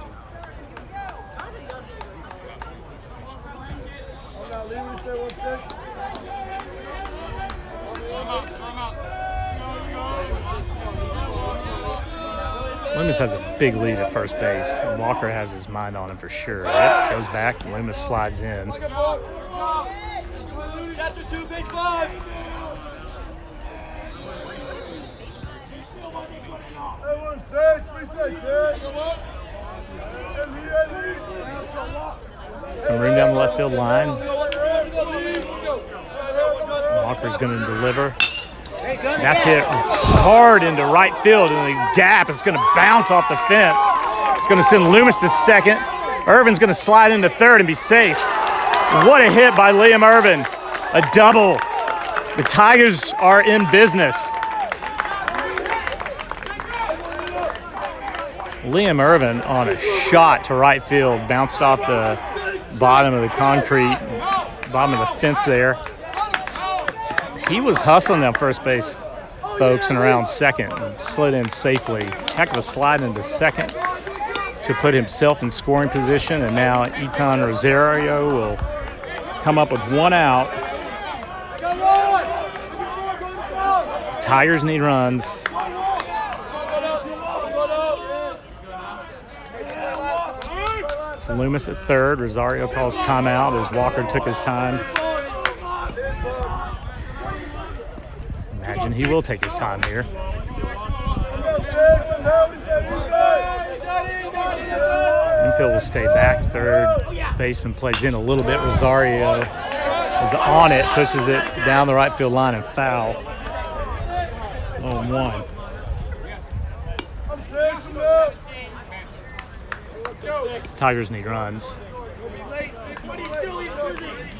Loomis has a big lead at first base. And Walker has his mind on him for sure. Yep, goes back, and Loomis slides in. Chapter 2, page 5. Some room down the left field line. Walker's going to deliver. That's hit hard into right field in the gap. It's going to bounce off the fence. It's going to send Loomis to second. Irvin's going to slide into third and be safe. What a hit by Liam Irvin. A double. The Tigers are in business. Liam Irvin on a shot to right field. Bounced off the bottom of the concrete, bottom of the fence there. He was hustling down first base, folks, and around second. And slid in safely. Heck of a slide into second to put himself in scoring position. And now Etan Rosario will come up with one out. Tigers need runs. It's Loomis at third. Rosario calls timeout as Walker took his time. Imagine he will take his time here. Infield will stay back. Third baseman plays in a little bit. Rosario is on it, pushes it down the right field line and foul. 0-1. Tigers need runs.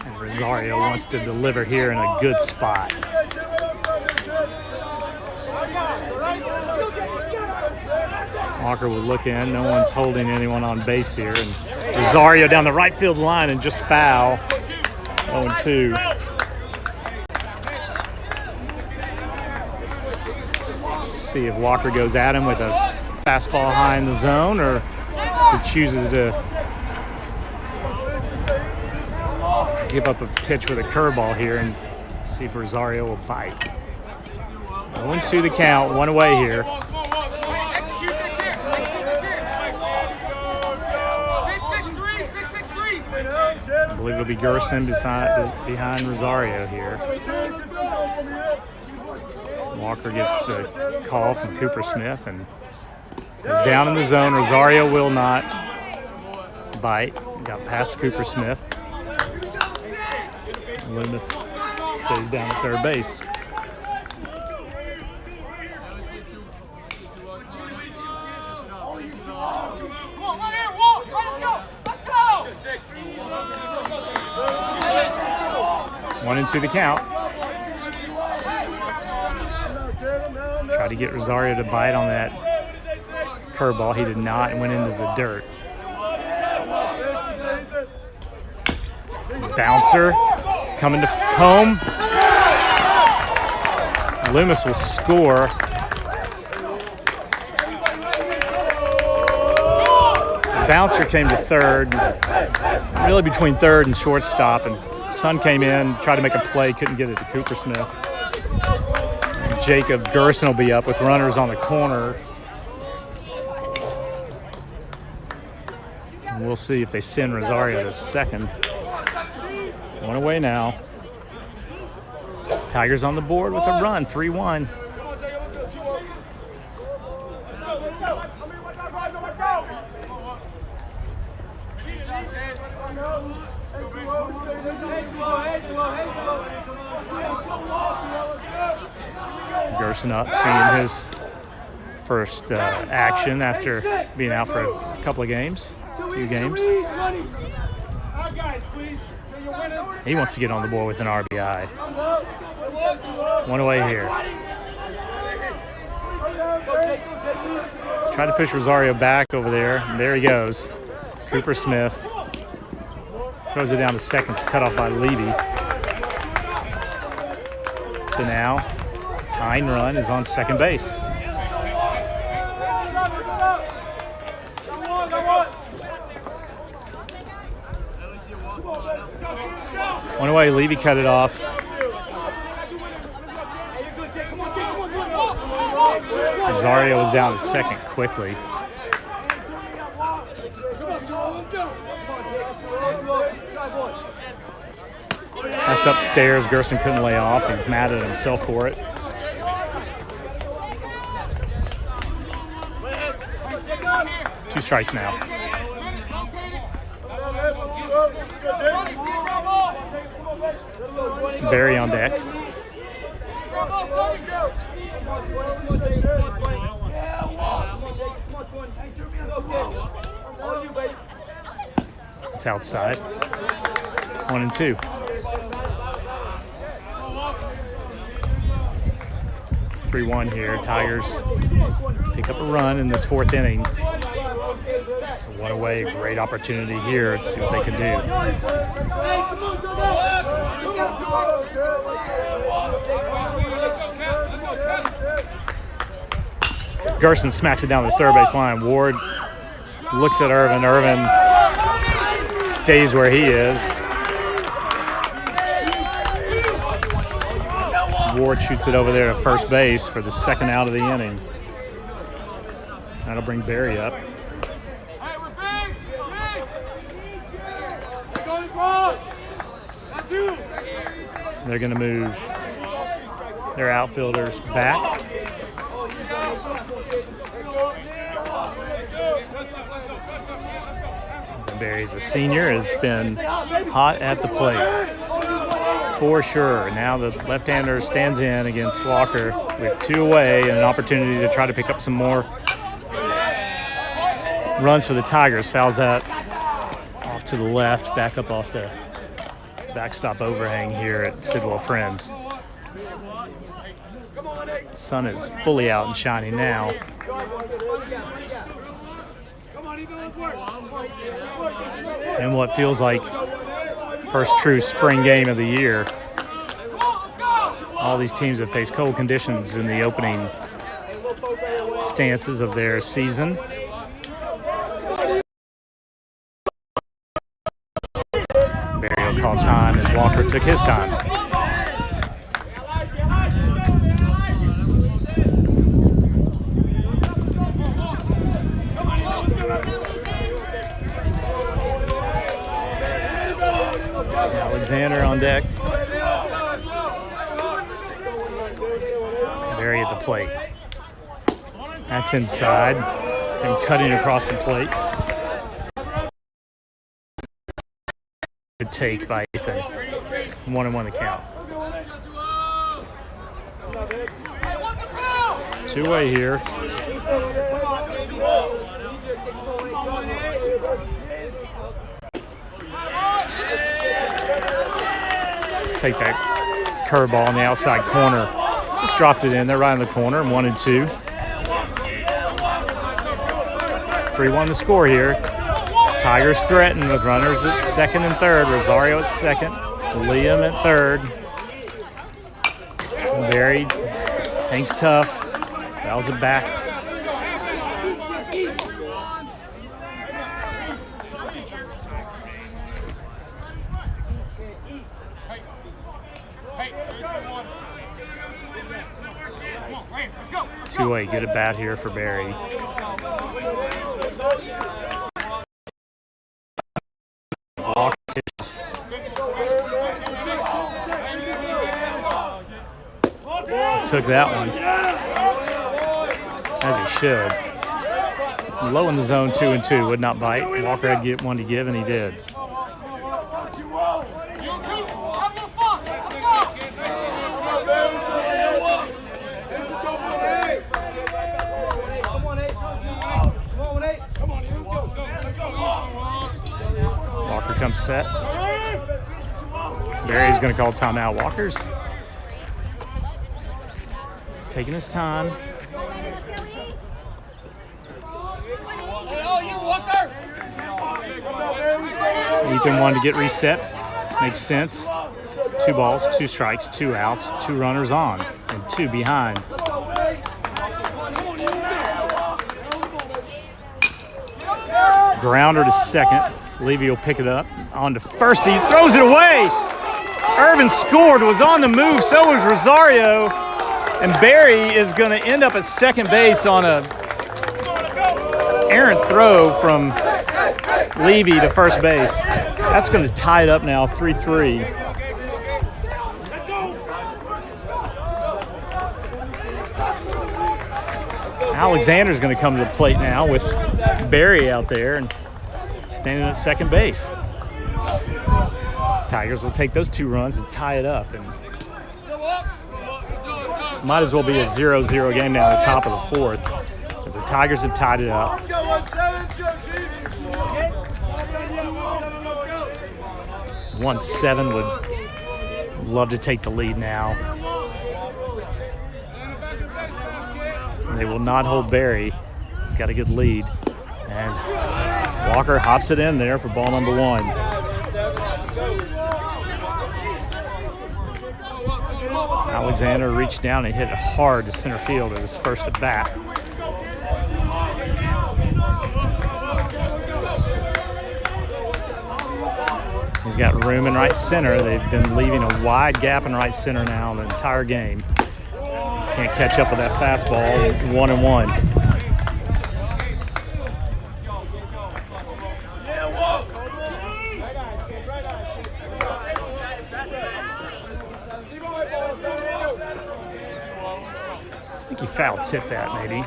And Rosario wants to deliver here in a good spot. Walker will look in. No one's holding anyone on base here. And Rosario down the right field line and just foul. 0-2. Let's see if Walker goes at him with a fastball high in the zone, or if he chooses to give up a pitch with a curveball here and see if Rosario will bite. 0-2 the count, one away here. I believe it'll be Gerson behind Rosario here. Walker gets the call from Cooper Smith and goes down in the zone. Rosario will not bite. Got past Cooper Smith. Loomis stays down at third base. One and two the count. Try to get Rosario to bite on that curveball. He did not and went into the dirt. Bouncer coming to home. Loomis will score. The bouncer came to third, really between third and shortstop, and Sun came in, tried to make a play, couldn't get it to Cooper Smith. And Jacob Gerson will be up with runners on the corner. And we'll see if they send Rosario to second. One away now. Tigers on the board with a run, 3-1. Gerson up, seeing his first action after being out for a couple of games, few games. He wants to get on the board with an RBI. One away here. Try to push Rosario back over there. And there he goes. Cooper Smith throws it down to second. It's cut off by Levy. So now, tying run is on second base. One away, Levy cut it off. Rosario was down to second quickly. That's upstairs. Gerson couldn't lay off. He's mad at himself for it. Two strikes now. Barry on deck. It's outside. 1-2. (3-1) here. Tigers pick up a run in this fourth inning. One away, great opportunity here. Let's see what they can do. Gerson smacks it down the third base line. Ward looks at Irvin. Irvin stays where he is. Ward shoots it over there to first base for the second out of the inning. That'll bring Barry up. They're going to move their outfielders back. Barry's a senior, has been hot at the plate for sure. Now the left-hander stands in against Walker with two away and an opportunity to try to pick up some more runs for the Tigers. Fouls that off to the left, back up off the backstop overhang here at Sidwell Friends. Sun is fully out and shining now. And what feels like first true spring game of the year. All these teams have faced cold conditions in the opening stances of their season. Barry will call time as Walker took his time. Alexander on deck. Barry at the plate. That's inside. And cutting across the plate. Good take by Ethan. 1-1 the count. Two-way here. Take that curveball on the outside corner. Just dropped it in there right in the corner, 1-2. 3-1 the score here. Tigers threaten with runners at second and third. Rosario at second. Liam at third. Barry hangs tough. Fouls it back. Two-way, good at bat here for Barry. Took that one, as he should. Low in the zone, 2-2, would not bite. Walker had to get one to give, and he did. Walker comes set. Barry's going to call timeout. Walker's taking his time. Ethan wanted to get reset. Makes sense. 2 balls, 2 strikes, 2 outs, 2 runners on, and 2 behind. Grounder to second. Levy will pick it up. On to first. He throws it away. Irvin scored, was on the move. So was Rosario. And Barry is going to end up at second base on a errant throw from Levy to first base. That's going to tie it up now, 3-3. Alexander's going to come to the plate now with Barry out there and standing at second base. Tigers will take those 2 runs and tie it up. And might as well be a 0-0 game now at the top of the 4th, as the Tigers have tied it up. 1-7 would love to take the lead now. They will not hold Barry. He's got a good lead. And Walker hops it in there for ball number 1. Alexander reached down and hit it hard to center field at his first at bat. He's got room in right center. They've been leaving a wide gap in right center now the entire game. Can't catch up with that fastball. 1-1. I think he foul tipped that, maybe.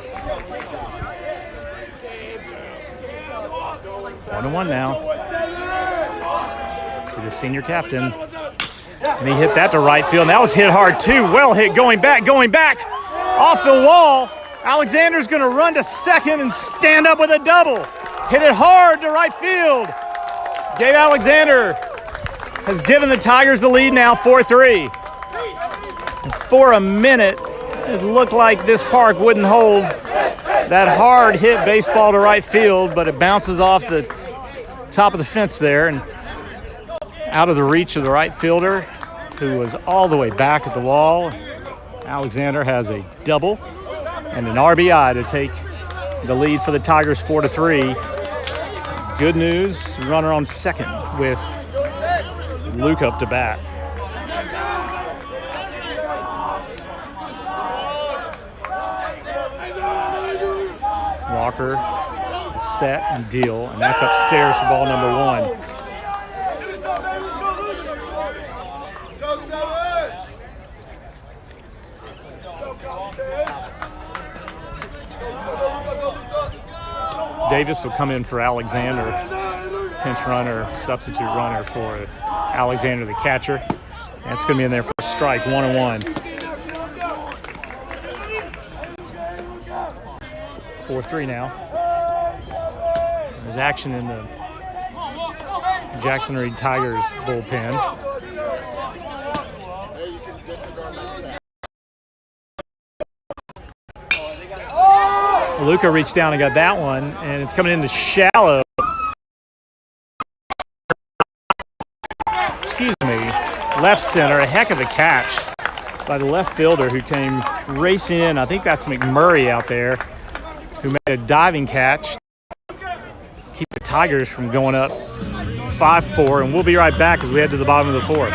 1-1 now. To the senior captain. And he hit that to right field. And that was hit hard too. Well hit, going back. Off the wall. Alexander's going to run to second and stand up with a double. Hit it hard to right field. Gabe Alexander has given the Tigers the lead now, 4-3. And for a minute, it looked like this park wouldn't hold that hard hit baseball to right field, but it bounces off the top of the fence there and out of the reach of the right fielder, who was all the way back at the wall. Alexander has a double and an RBI to take the lead for the Tigers, 4-3. Good news, runner on second with Luke up to bat. Walker set and deal, and that's upstairs for ball number 1. Davis will come in for Alexander, pinch runner, substitute runner for Alexander, the catcher. That's going to be in there for a strike, 1-1. 4-3 now. There's action in the Jackson Reed Tigers bullpen. Luca reached down and got that one, and it's coming into shallow. Excuse me, left center. A heck of a catch by the left fielder who came racing in. I think that's McMurray out there who made a diving catch. Keep the Tigers from going up 5-4, and we'll be right back as we head to the bottom of the fourth.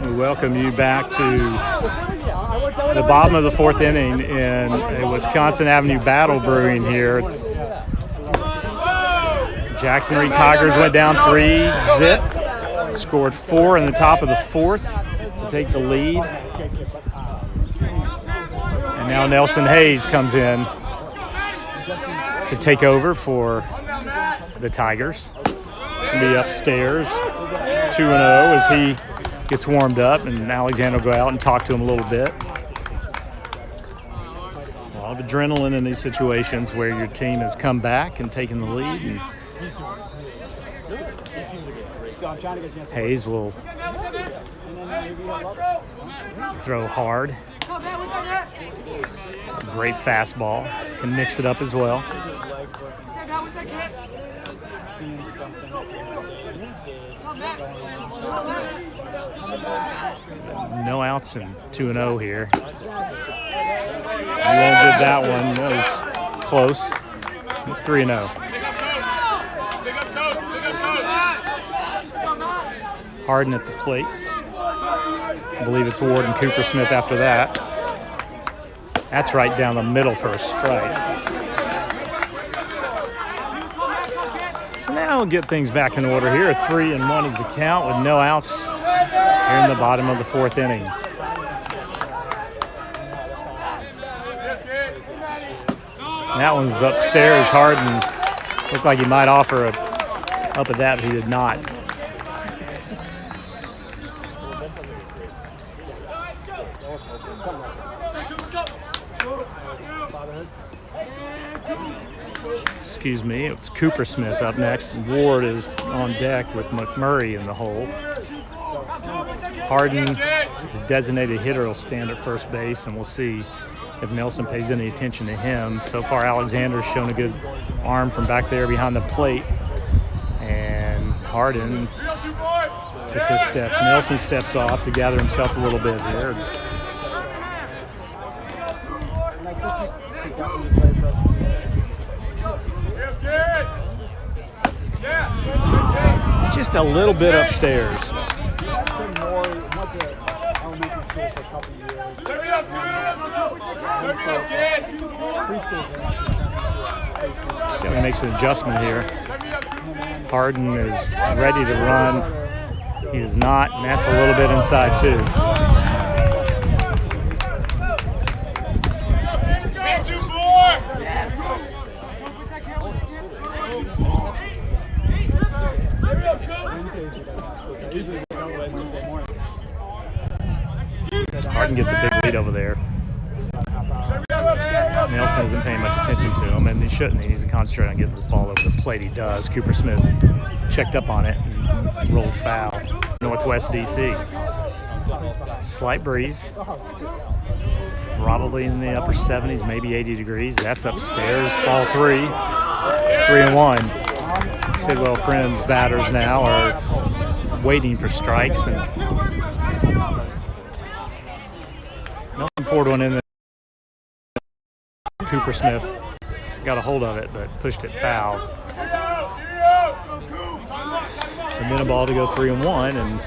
We welcome you back to the bottom of the fourth inning in a Wisconsin Avenue battle brewing here. Jackson Reed Tigers went down 3-0, scored 4 in the top of the fourth to take the lead. And now Nelson Hayes comes in to take over for the Tigers. It's going to be upstairs, 2-0 as he gets warmed up, and Alexander will go out and talk to him a little bit. A lot of adrenaline in these situations where your team has come back and taken the lead. And Hayes will throw hard. Great fastball. Can mix it up as well. No outs and 2-0 here. You won't get that one. That was close. 3-0. Harden at the plate. I believe it's Ward and Cooper Smith after that. That's right down the middle for a strike. So now we'll get things back in order here. 3-1 is the count with no outs here in the bottom of the fourth inning. That one's upstairs. Harden looked like he might offer up at that, but he did not. Excuse me, it's Cooper Smith up next. Ward is on deck with McMurray in the hole. Harden, his designated hitter, will stand at first base, and we'll see if Nelson pays any attention to him. So far, Alexander's shown a good arm from back there behind the plate. And Harden took his steps. Nelson steps off to gather himself a little bit here. Just a little bit upstairs. See how he makes an adjustment here. Harden is ready to run. He is not, and that's a little bit inside too. Harden gets a big lead over there. Nelson isn't paying much attention to him, and he shouldn't. He needs to concentrate on getting this ball over the plate. He does. Cooper Smith checked up on it and rolled foul. Northwest D.C. Slight breeze. Probably in the upper 70s, maybe 80 degrees. That's upstairs. Ball 3. 3-1. Sidwell Friends batters now are waiting for strikes, and Nelson poured one in there. Cooper Smith got a hold of it, but pushed it foul. And then a ball to go 3-1, and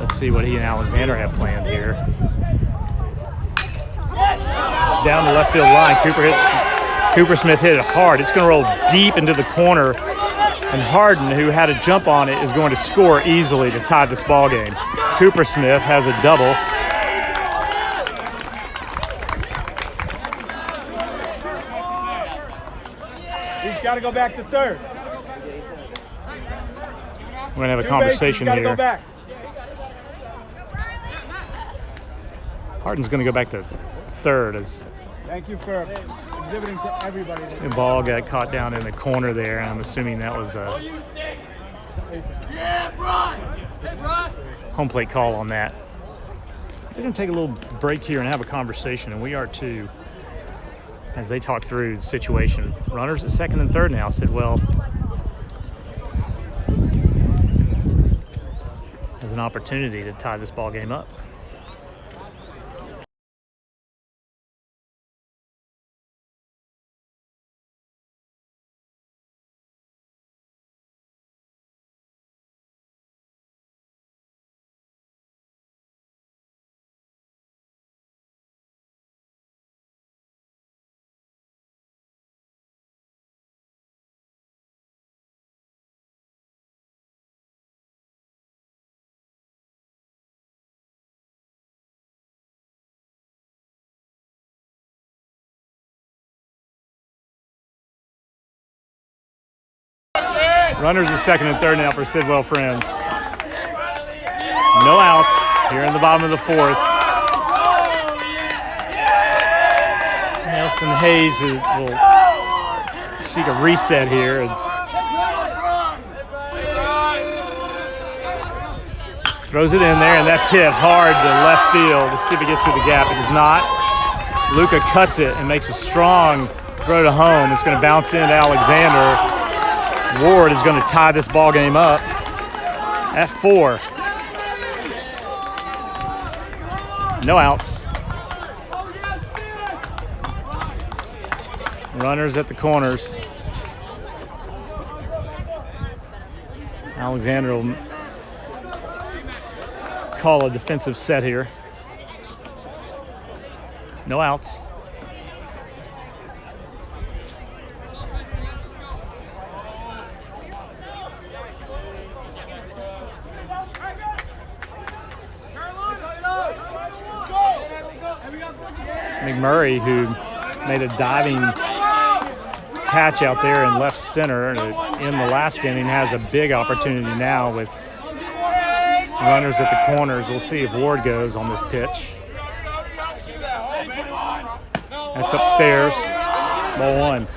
let's see what he and Alexander have planned here. It's down the left field line. Cooper Smith hit it hard. It's going to roll deep into the corner, and Harden, who had a jump on it, is going to score easily to tie this ball game. Cooper Smith has a double. He's got to go back to third. We're going to have a conversation here. Go back. Harden's going to go back to third as Thank you for exhibiting to everybody. the ball got caught down in the corner there, and I'm assuming that was a home plate call on that. They're going to take a little break here and have a conversation, and we are too, as they talk through the situation. Runners at second and third now. Sidwell has an opportunity to tie this ball game up. Runners at second and third now for Sidwell Friends. No outs here in the bottom of the fourth. Nelson Hayes will seek a reset here. Throws it in there, and that's hit hard to left field. Let's see if it gets through the gap. It does not. Luca cuts it and makes a strong throw to home. It's going to bounce into Alexander. Ward is going to tie this ball game up at 4. No outs. Runners at the corners. Alexander will call a defensive set here. No outs. McMurray, who made a diving catch out there in left center in the last inning, has a big opportunity now with runners at the corners. We'll see if Ward goes on this pitch. That's upstairs. Ball 1.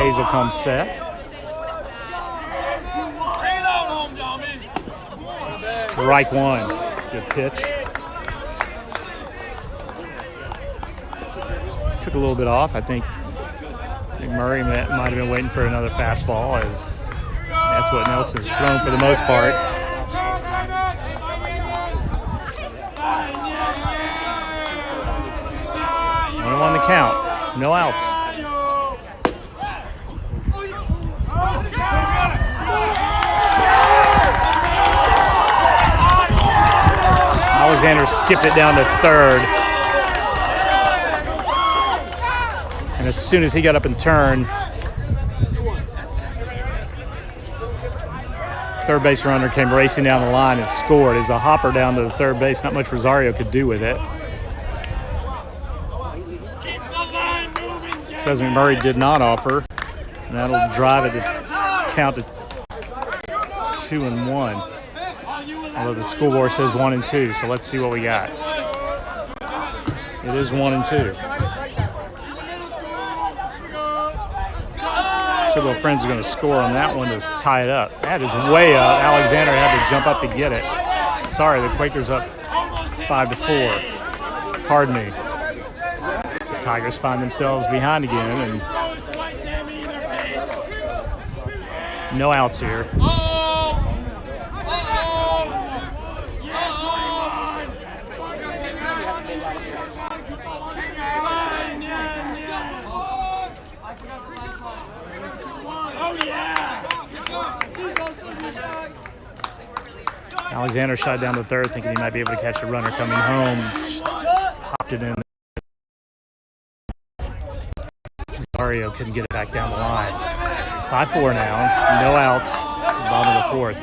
Hazel comes set. Strike one. Good pitch. Took a little bit off. I think Murray might have been waiting for another fastball, as that's what Nelson's thrown for the most part. 1-1 the count. No outs. Alexander skipped it down to third. And as soon as he got up and turned, third base runner came racing down the line and scored. It was a hopper down to the third base. Not much Rosario could do with it. Says McMurray did not offer. And that'll drive it to count to 2-1. Although the scoreboard says 1-2, so let's see what we got. It is 1-2. Sidwell Friends are going to score on that one to tie it up. That is way up. Alexander had to jump up to get it. Sorry, the Quakers up 5-4. Pardon me. The Tigers find themselves behind again, and no outs here. Alexander shot down to third, thinking he might be able to catch a runner coming home. Hopped it in. Mario couldn't get it back down the line. 5-4 now. No outs. Bottom of the fourth.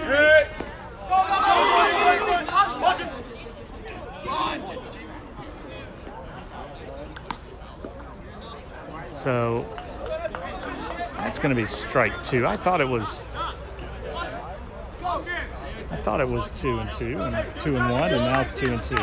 So that's going to be strike two. I thought it was 2-2 and 2-1, and now it's 2-2.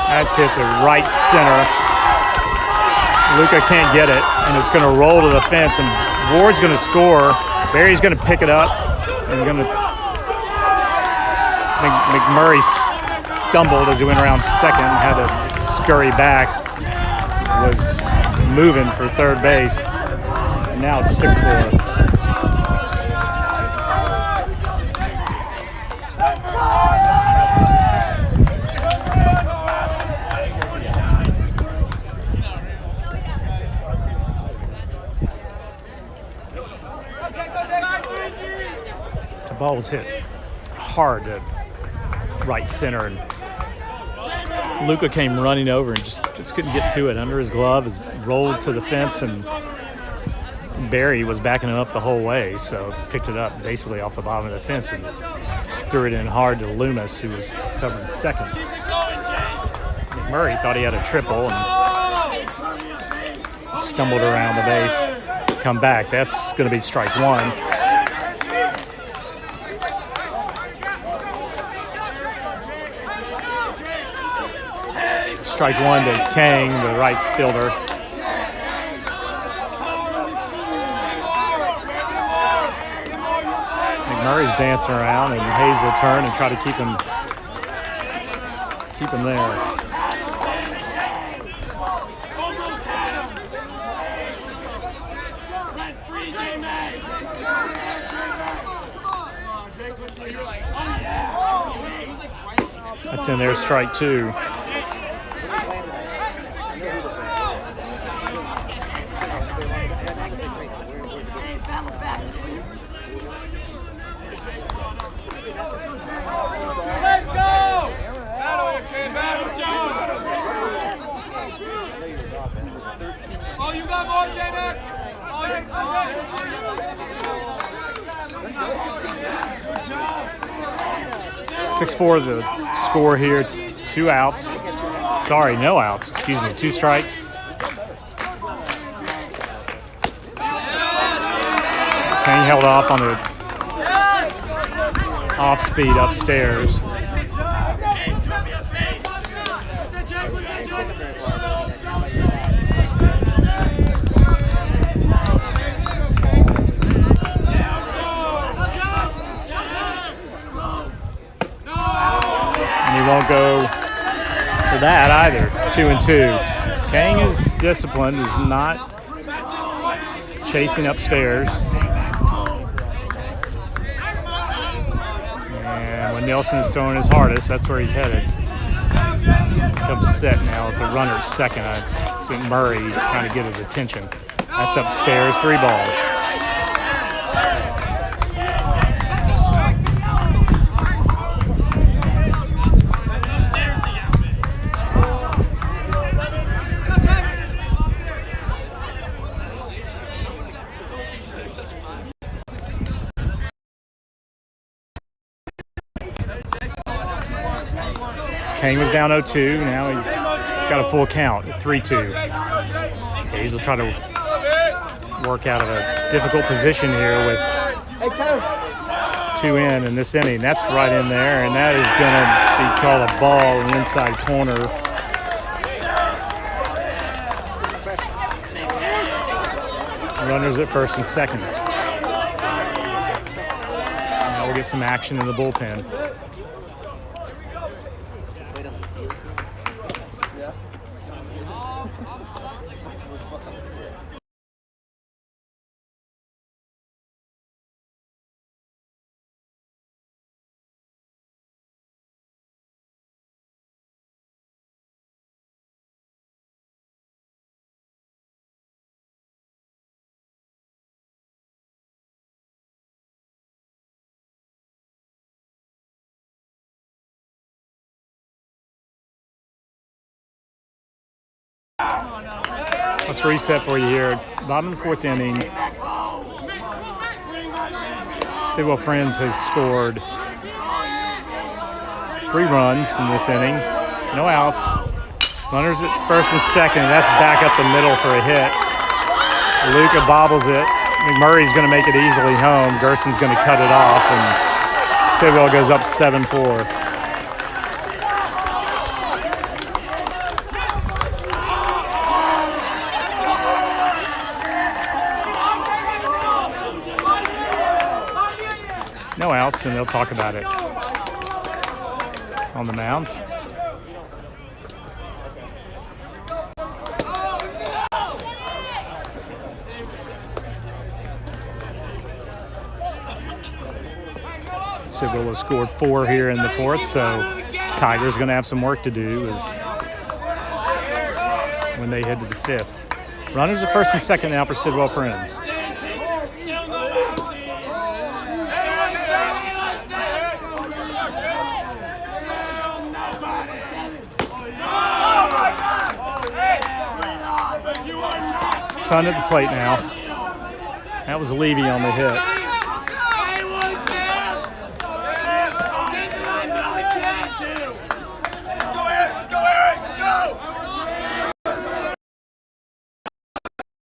That's hit to right center. Luca can't get it, and it's going to roll to the fence, and Ward's going to score. Barry's going to pick it up, and McMurray stumbled as he went around second, had to scurry back, was moving for third base, and now it's 6-4. The ball was hit hard to right center, and Luca came running over and just couldn't get to it. Under his glove, is rolled to the fence, and Barry was backing him up the whole way, so picked it up basically off the bottom of the fence and threw it in hard to Loomis, who was covering second. McMurray thought he had a triple and stumbled around the base. Come back. That's going to be strike one. Strike one to Kang, the right fielder. McMurray's dancing around, and Hayes will turn and try to keep him there. That's in there, strike two. (6-4) the score here. 2 outs. Sorry, no outs. Excuse me. 2 strikes. Kane held off on the off speed upstairs. And he won't go for that either. 2-2. Kang is disciplined, is not chasing upstairs. And when Nelson's throwing his hardest, that's where he's headed. He's upset now at the runner's second. I think Murray's trying to get his attention. That's upstairs, 3 balls. Kane was down 0-2. Now he's got a full count at 3-2. Hayes will try to work out of a difficult position here with 2 in this inning. That's right in there, and that is going to be called a ball in the inside corner. Runners at first and second. Now we'll get some action in the bullpen. Let's reset for you here. Bottom of the 4th inning. Sidwell Friends has scored 3 runs in this inning. No outs. Runners at first and second. That's back up the middle for a hit. Luca bobbles it. McMurray's going to make it easily home. Gerson's going to cut it off, and Sidwell goes up 7-4. No outs, and they'll talk about it on the mound. Sidwell has scored 4 here in the 4th, so Tiger's going to have some work to do when they head to the 5th. Runners at first and second now for Sidwell Friends. Sun at the plate now. That was Levy on the hit.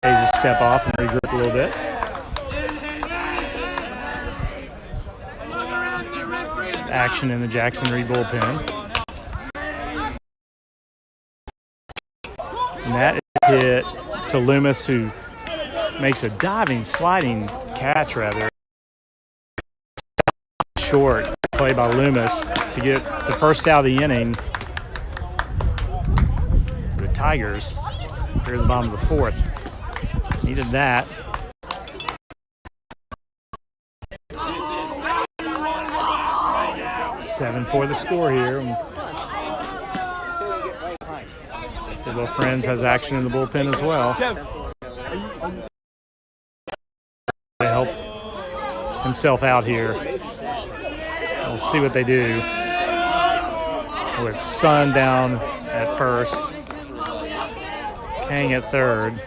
Hayes just step off and regroup a little bit. Action in the Jackson Reed bullpen. And that is hit to Loomis, who makes a diving, sliding catch, rather. Short play by Loomis to get the first out of the inning. The Tigers here at the bottom of the 4th. Needed that. Seven for the score here. Sidwell Friends has action in the bullpen as well. To help himself out here. We'll see what they do. With Sun down at first, Kang at third,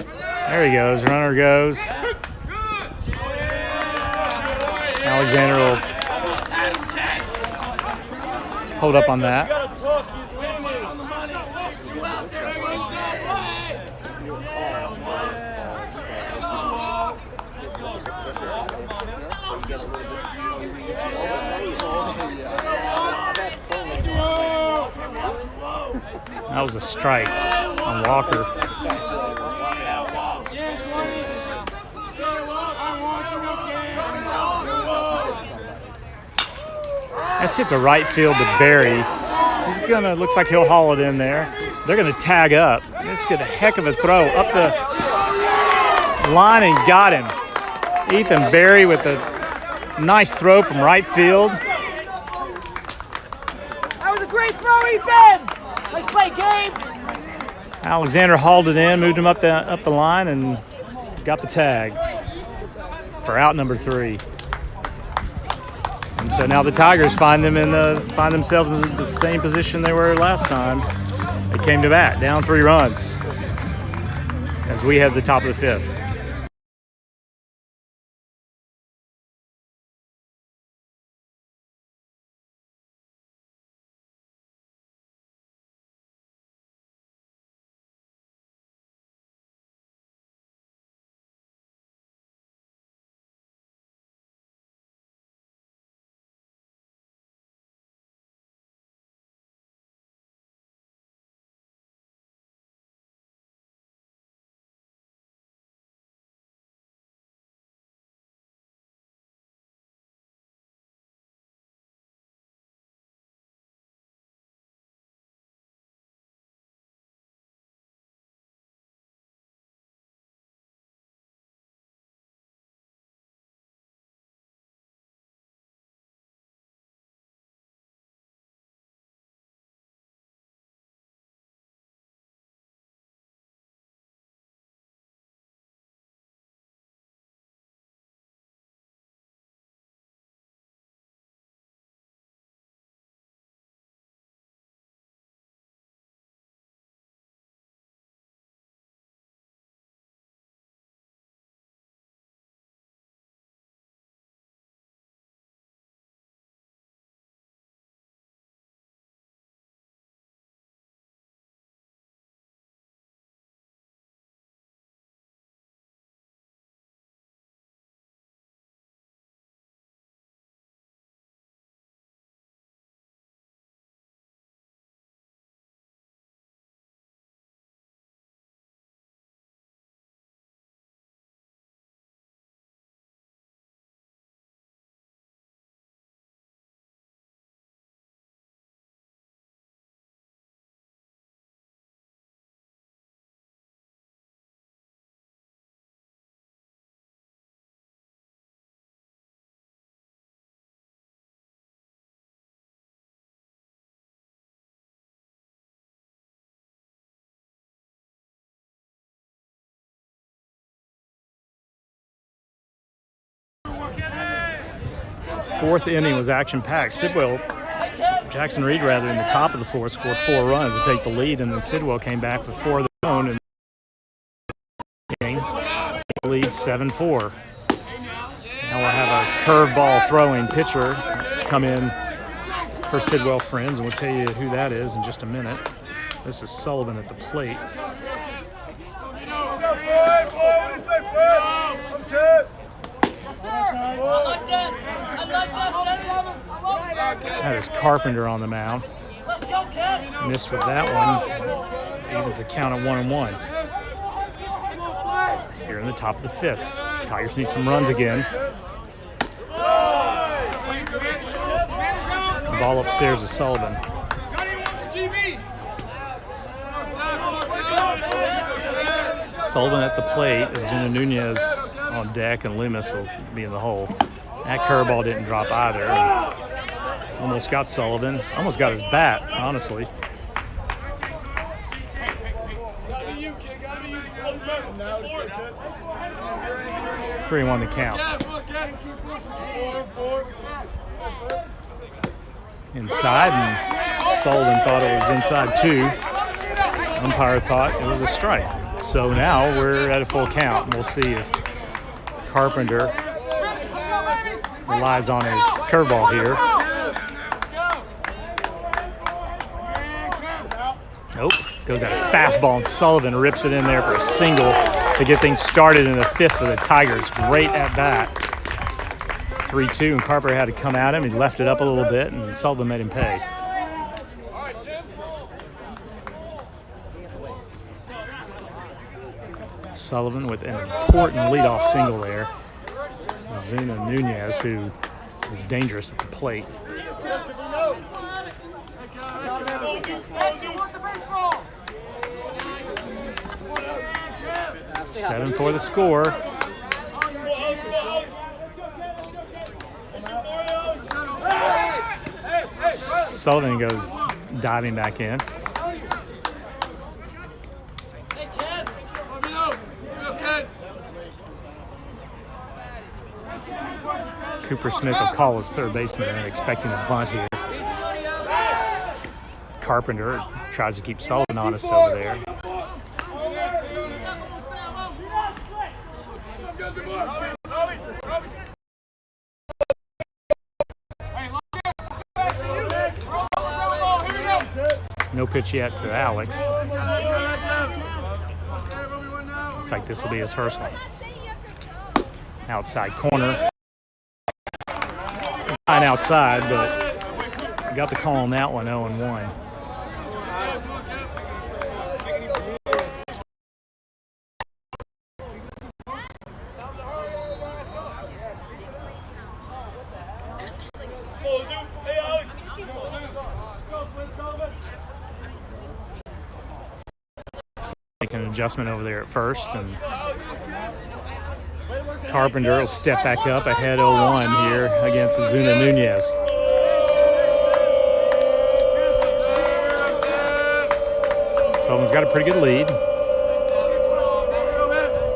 There he goes. Runner goes. Alexander will hold up on that. That was a strike on Walker. That's hit to right field to Barry. He's gonna, looks like he'll haul it in there. They're gonna tag up. Let's get a heck of a throw up the line and got him. Ethan Barry with a nice throw from right field. That was a great throw, Ethan! Nice play, Gabe! Alexander hauled it in, moved him up the line, and got the tag for out number 3. And so now the Tigers find themselves in the same position they were last time. They came to bat, down 3 runs, as we have the top of the 5th. Fourth inning was action-packed. Jackson Reed, rather, in the top of the 4th, scored 4 runs to take the lead, and then Sidwell came back with 4 of their own and to take the lead 7-4. Now we'll have a curveball throwing pitcher come in for Sidwell Friends, and we'll tell you who that is in just a minute. This is Sullivan at the plate. That is Carpenter on the mound. Missed with that one. Evens the count at 1-1. Here in the top of the 5th. Tigers need some runs again. The ball upstairs is Sullivan. Sullivan at the plate. Zuna Nunez on deck, and Loomis will be in the hole. That curveball didn't drop either. Almost got Sullivan. Almost got his bat, honestly. 3-1 the count. Inside, and Sullivan thought it was inside 2. Umpire thought it was a strike. So now we're at a full count, and we'll see if Carpenter relies on his curveball here. Nope. Goes at a fastball, and Sullivan rips it in there for a single to get things started in the fifth for the Tigers. Great at bat. 3-2, and Carpenter had to come at him. He left it up a little bit, and Sullivan made him pay. Sullivan with an important leadoff single there. Zuna Nunez, who is dangerous at the plate. 7 for the score. Sullivan goes diving back in. Cooper Smith will call his third baseman and expecting a bunt here. Carpenter tries to keep Sullivan honest over there. No pitch yet to Alex. Looks like this will be his first one. Outside corner. Line outside, but got the call on that one, 0-1. Make an adjustment over there at first, and Carpenter will step back up ahead 0-1 here against Zuna Nunez. Sullivan's got a pretty good lead.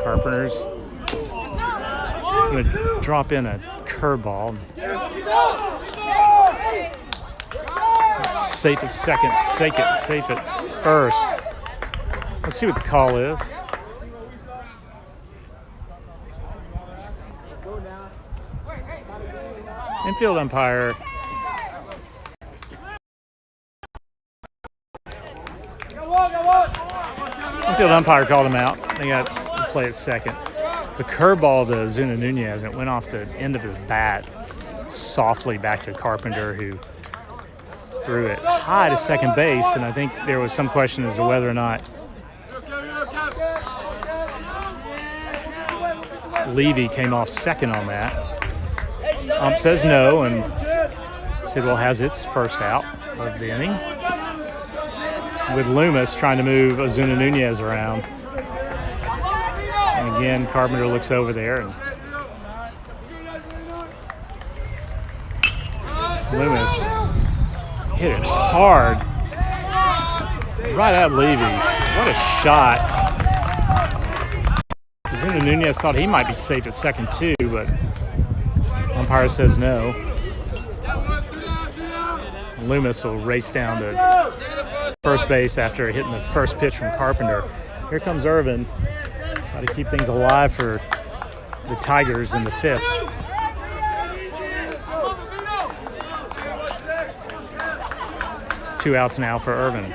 Carpenter's going to drop in a curveball. Safe at second, safe at first. Let's see what the call is. Infield umpire. Infield umpire called him out. They got to play at second. It's a curveball to Zuna Nunez, and it went off the end of his bat softly back to Carpenter, who threw it high to second base. And I think there was some question as to whether or not Levy came off second on that. Ump says no, and Sidwell has its first out of the inning, with Loomis trying to move Zuna Nunez around. And again, Carpenter looks over there, and Loomis hit it hard right at Levy. What a shot. Zuna Nunez thought he might be safe at second too, but umpire says no. Loomis will race down to first base after hitting the first pitch from Carpenter. Here comes Irvin. Try to keep things alive for the Tigers in the fifth. Two outs now for Irvin.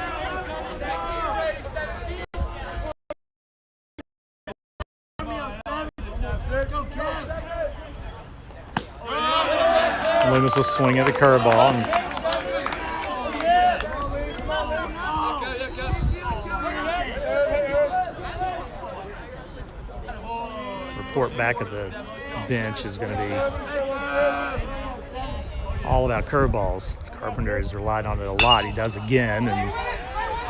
Loomis will swing at the curveball. Report back at the bench is going to be all about curveballs. Carpenter has relied on it a lot. He does again, and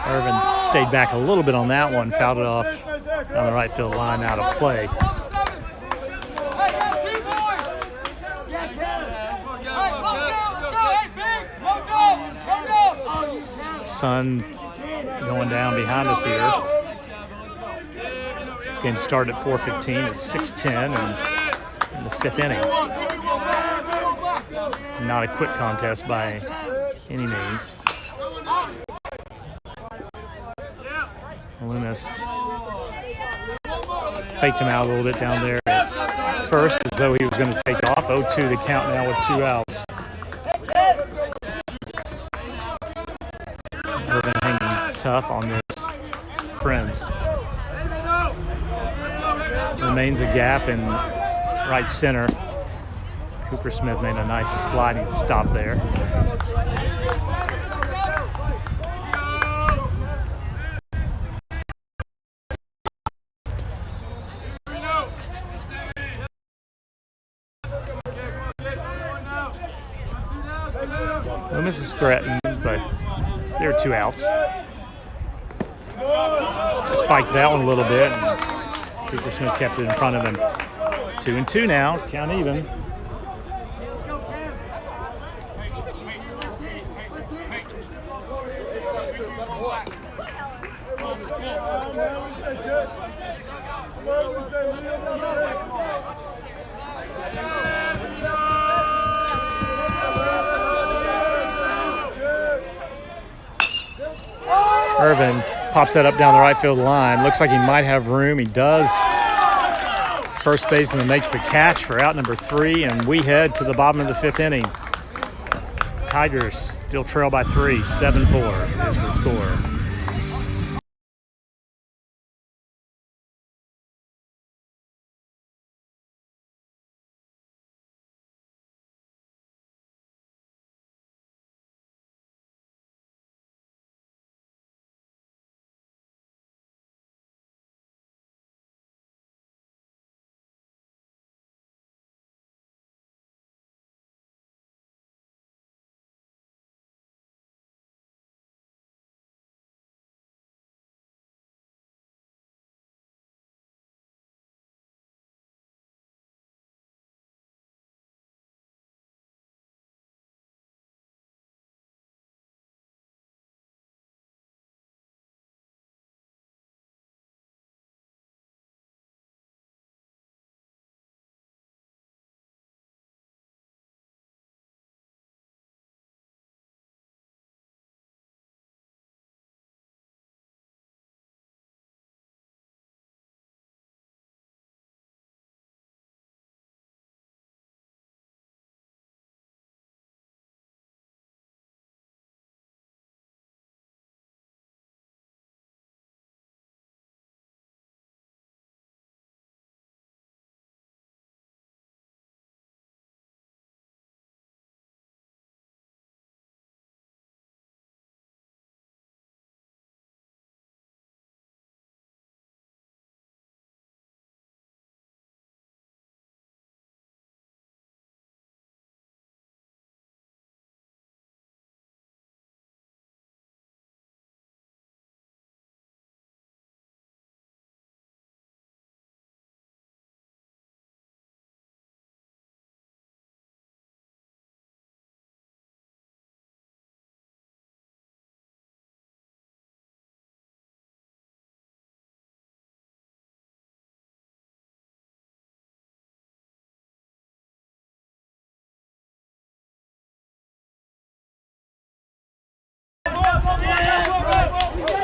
Irvin stayed back a little bit on that one, fouled it off on the right field line out of play. Sun going down behind us here. This game started at 4:15. It's 6:10 and in the fifth inning. Not a quick contest by any means. Loomis faked him out a little bit down there at first, as though he was going to take off. 0-2 the count now with 2 outs. Irvin hanging tough on this Friends. Remains a gap in right center. Cooper Smith made a nice sliding stop there. Loomis is threatened, but there are 2 outs. Spiked that one a little bit, and Cooper Smith kept it in front of him. 2-2 now, count even. Irvin pops that up down the right field line. Looks like he might have room. He does. First baseman makes the catch for out number 3, and we head to the bottom of the 5th inning. Tigers still trail by 3, 7-4 is the score.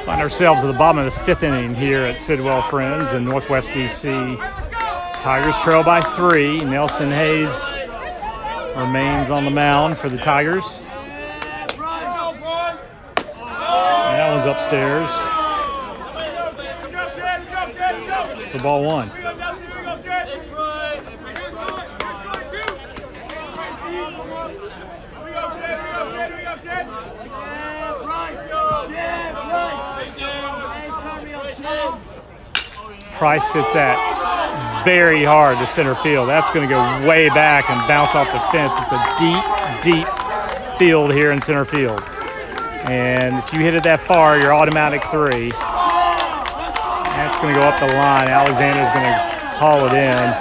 Find ourselves at the bottom of the 5th inning here at Sidwell Friends in Northwest DC. Tigers trail by 3. Nelson Hayes remains on the mound for the Tigers. That one's upstairs for ball 1. Price hits that very hard to center field. That's going to go way back and bounce off the fence. It's a deep, deep field here in center field. And if you hit it that far, you're automatic 3. That's going to go up the line. Alexander's going to haul it in.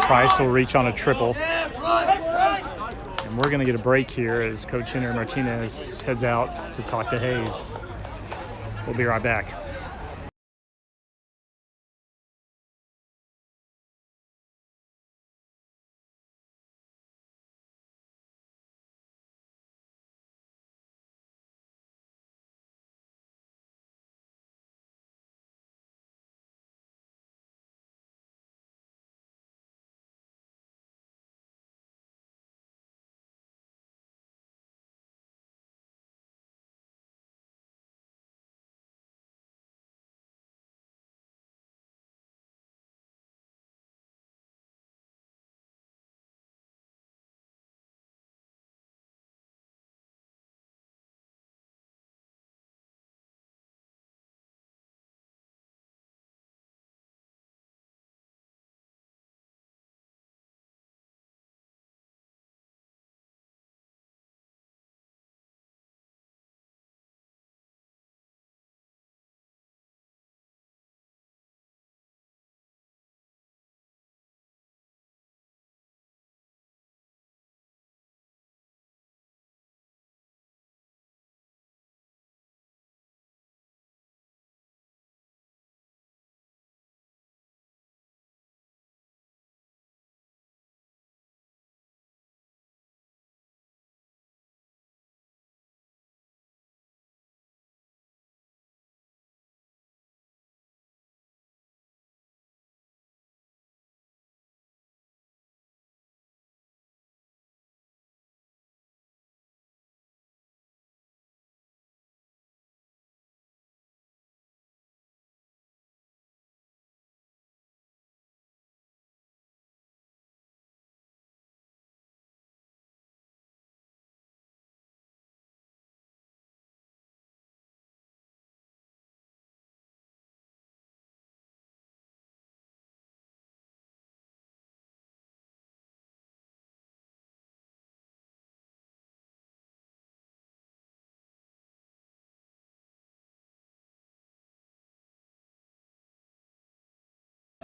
Price will reach on a triple. And we're going to get a break here as Coach Henry Martinez heads out to talk to Hayes. We'll be right back.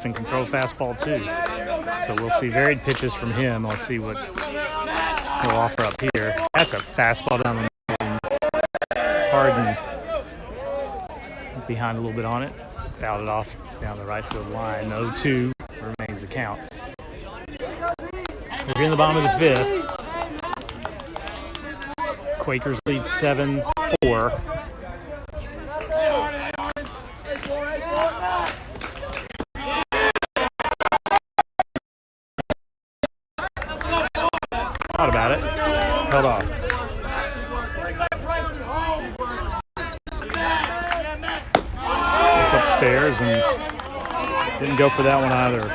and can throw a fastball too. So we'll see varied pitches from him. Let's see what he'll offer up here. That's a fastball down the middle. Harden behind a little bit on it. Fouled it off down the right field line. 0-2 remains the count. We're in the bottom of the fifth. Quakers lead 7-4. Thought about it. Held off. It's upstairs and didn't go for that one either.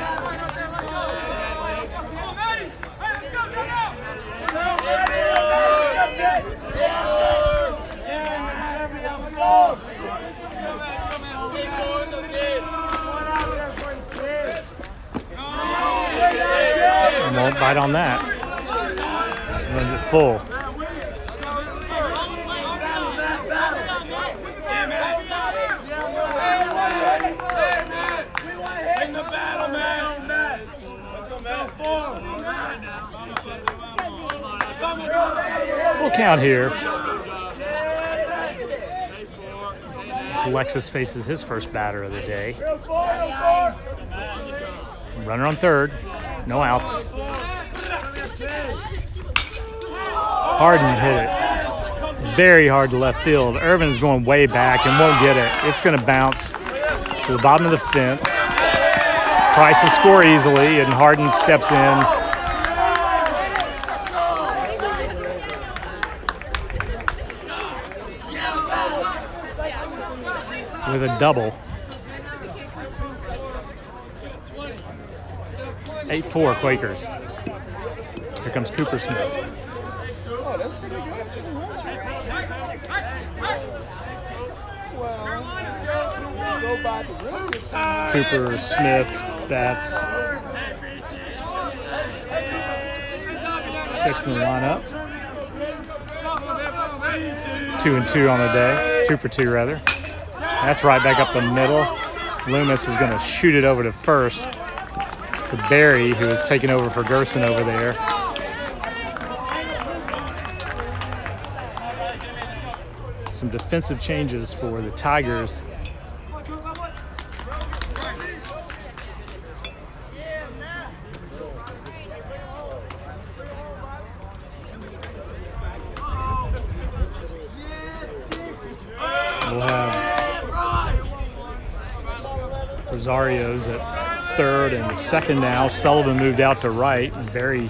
And won't bite on that. Runs it full. Full count here. As Alexis faces his first batter of the day. Runner on third. No outs. Harden hit it very hard to left field. Irvin's going way back and won't get it. It's going to bounce to the bottom of the fence. Price will score easily, and Harden steps in. With a double. 8-4 Quakers. Here comes Cooper Smith. Cooper Smith bats sixth in the lineup. 2-2 on the day. 2 for 2 rather. That's right back up the middle. Loomis is going to shoot it over to first to Barry, who is taking over for Gerson over there. Some defensive changes for the Tigers. We'll have Rosario's at third and second now. Sullivan moved out to right, and Barry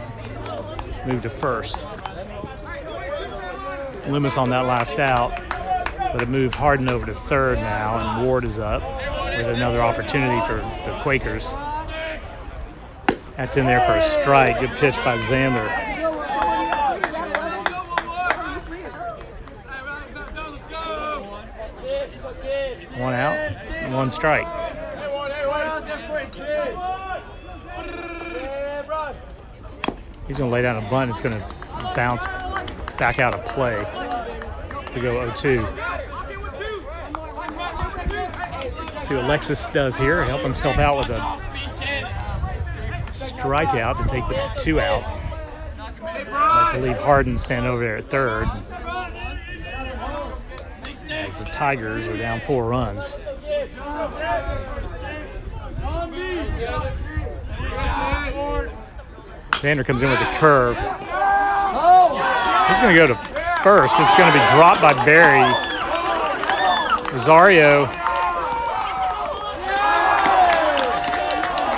moved to first. Loomis on that last out, but it moved Harden over to third now, and Ward is up with another opportunity for the Quakers. That's in there for a strike. Good pitch by Xander. One out, and one strike. He's going to lay down a bunt. It's going to bounce back out of play to go 0-2. See what Alexis does here. Help himself out with a strikeout to take the 2 outs. I believe Harden stand over there at third. As the Tigers are down 4 runs. Xander comes in with a curve. He's going to go to first. It's going to be dropped by Barry. Rosario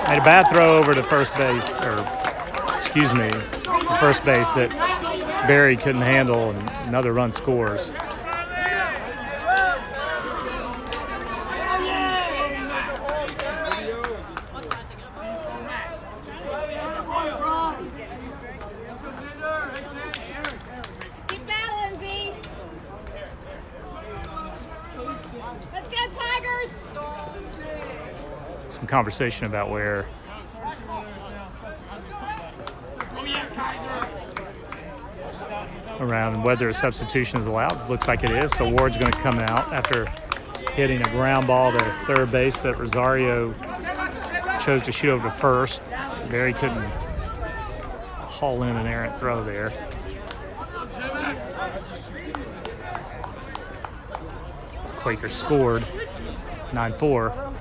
made a bad throw over to first base, to first base that Barry couldn't handle, and another run scores. Conversation about where around whether a substitution is allowed. Looks like it is, so Ward's going to come out after hitting a ground ball to third base that Rosario chose to shoot over to first. Barry couldn't haul in an errant throw there. Quakers scored 9-4.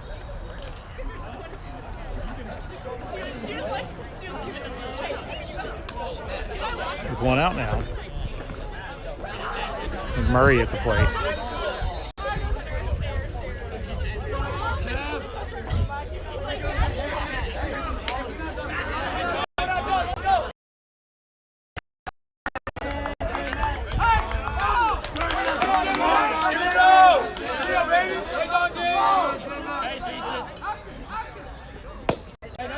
With one out now. And Murray at the plate.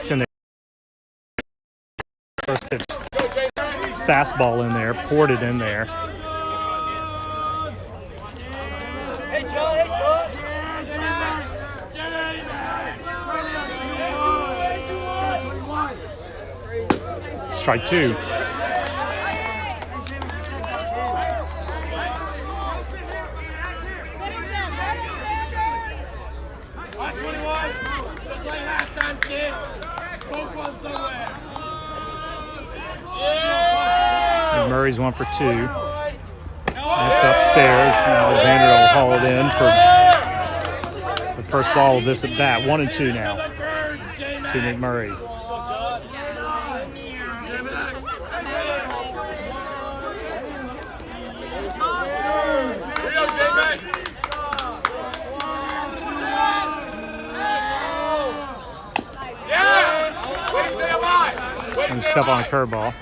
It's in there. First pitch. Fastball in there, poured it in there. Hey, John, hey, John. Strike two. Just like last time, kid. Poke one somewhere. Murray's 1 for 2. That's upstairs. Now Alexander will haul it in for the first ball of this at bat. 1-2 now to McMurray. And it's tough on a curveball.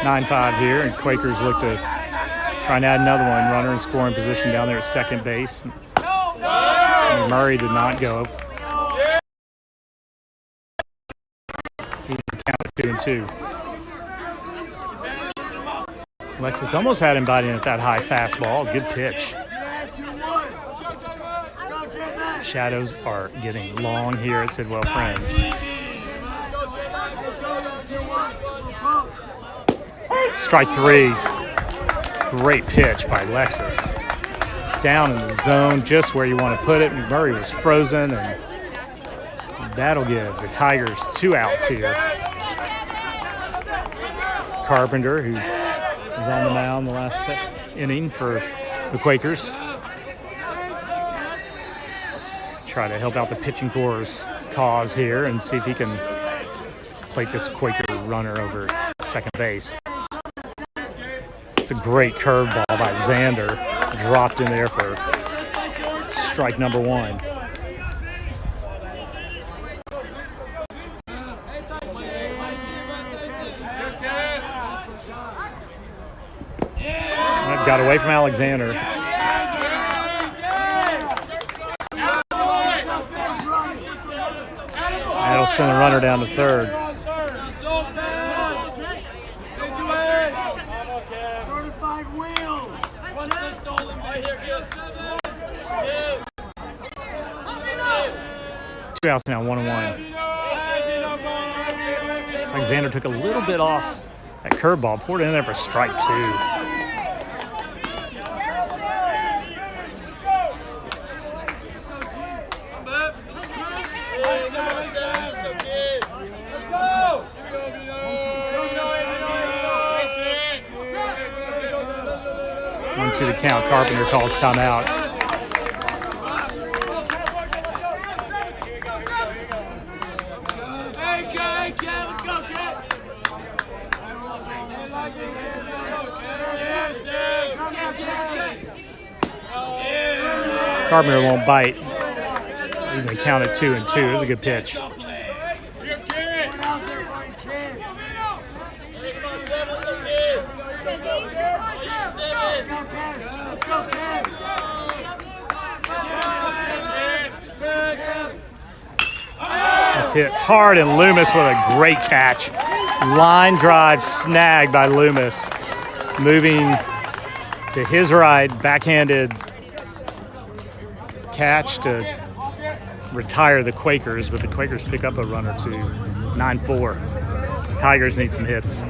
Nine 9-5 here, and Quakers look to try and add another one. Runner in scoring position down there at second base. Murray did not go. He counted 2-2. Alexis almost had him biting at that high fastball. Good pitch. Shadows are getting long here at Sidwell Friends. Strike three. Great pitch by Alexis. Down in the zone, just where you want to put it. McMurray was frozen, and that'll give the Tigers 2 outs here. Carpenter, who was on the mound the last inning for the Quakers. Try to help out the pitching corps' cause here and see if he can plate this Quaker runner over second base. It's a great curveball by Xander. Dropped in there for strike number 1. That got away from Alexander. That'll send the runner down to third. Two outs now, 1-1. Looks like Xander took a little bit off that curveball, poured it in there for strike 2. One, two to count. Carpenter calls timeout. Carpenter won't bite. Even counted 2-2. It was a good pitch. It's hit hard, and Loomis with a great catch. Line drive snagged by Loomis. Moving to his right, backhanded catch to retire the Quakers, but the Quakers pick up a run or two. 9-4. Tigers need some hits.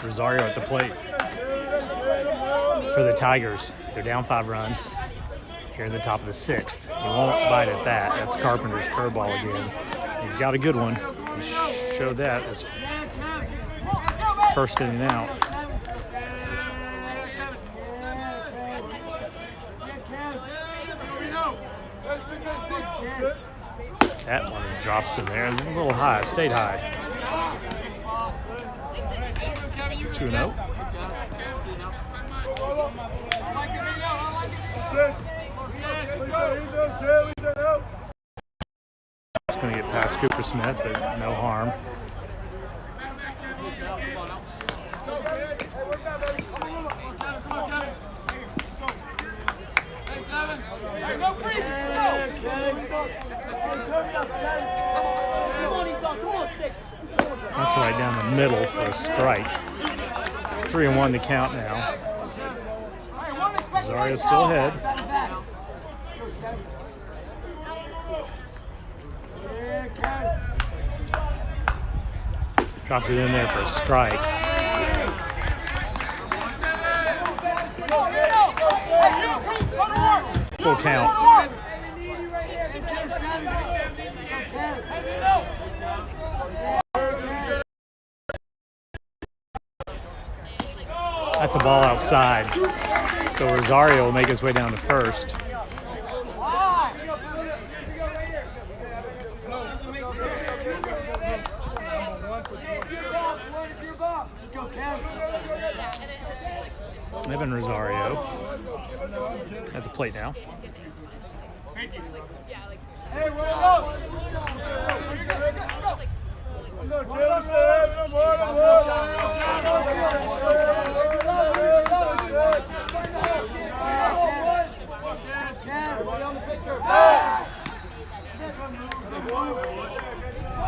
Rosario at the plate for the Tigers. They're down 5 runs here in the top of the 6th. He won't bite at that. That's Carpenter's curveball again. He's got a good one. He showed that as first inning out. That one drops in there. A little high, stayed high. 2-0. It's going to get past Cooper Smith, but no harm. That's right down the middle for a strike. 3-1 the count now. Rosario's still ahead. Drops it in there for a strike. Full count. That's a ball outside. So Rosario will make his way down to first. Evan Rosario at the plate now.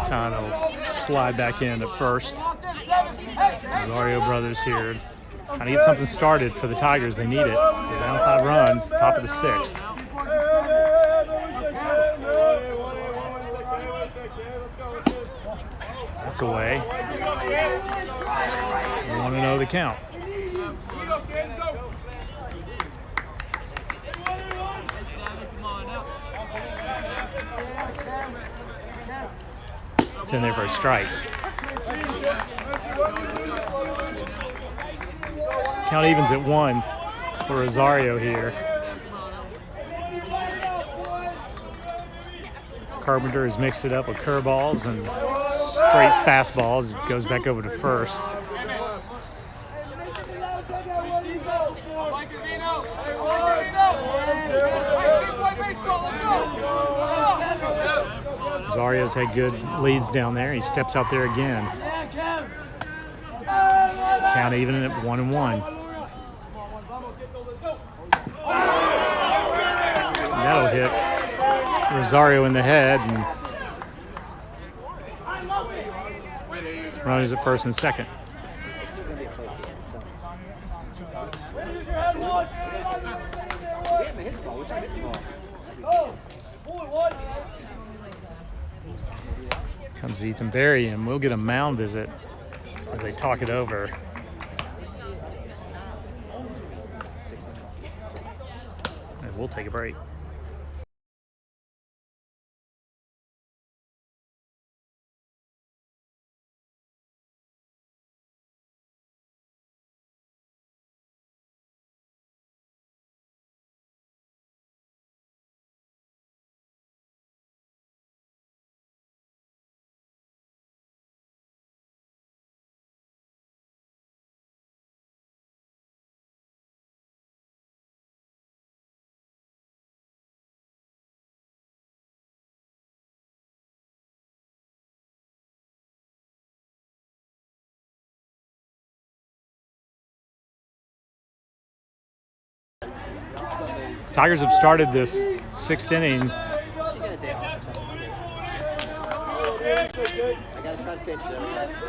Time will slide back in at first. Rosario brothers here. Trying to get something started for the Tigers. They need it. They're down 5 runs, top of the 6th. That's away. We want to know the count. It's in there for a strike. Count evens at 1 for Rosario here. Carpenter has mixed it up with curveballs and straight fastballs. Goes back over to first. Rosario's had good leads down there. He steps out there again. Count even at 1-1. And that'll hit Rosario in the head, and runners at first and second. Comes Ethan Berry, and we'll get a mound visit as they talk it over. And we'll take a break. Tigers have started this 6th inning.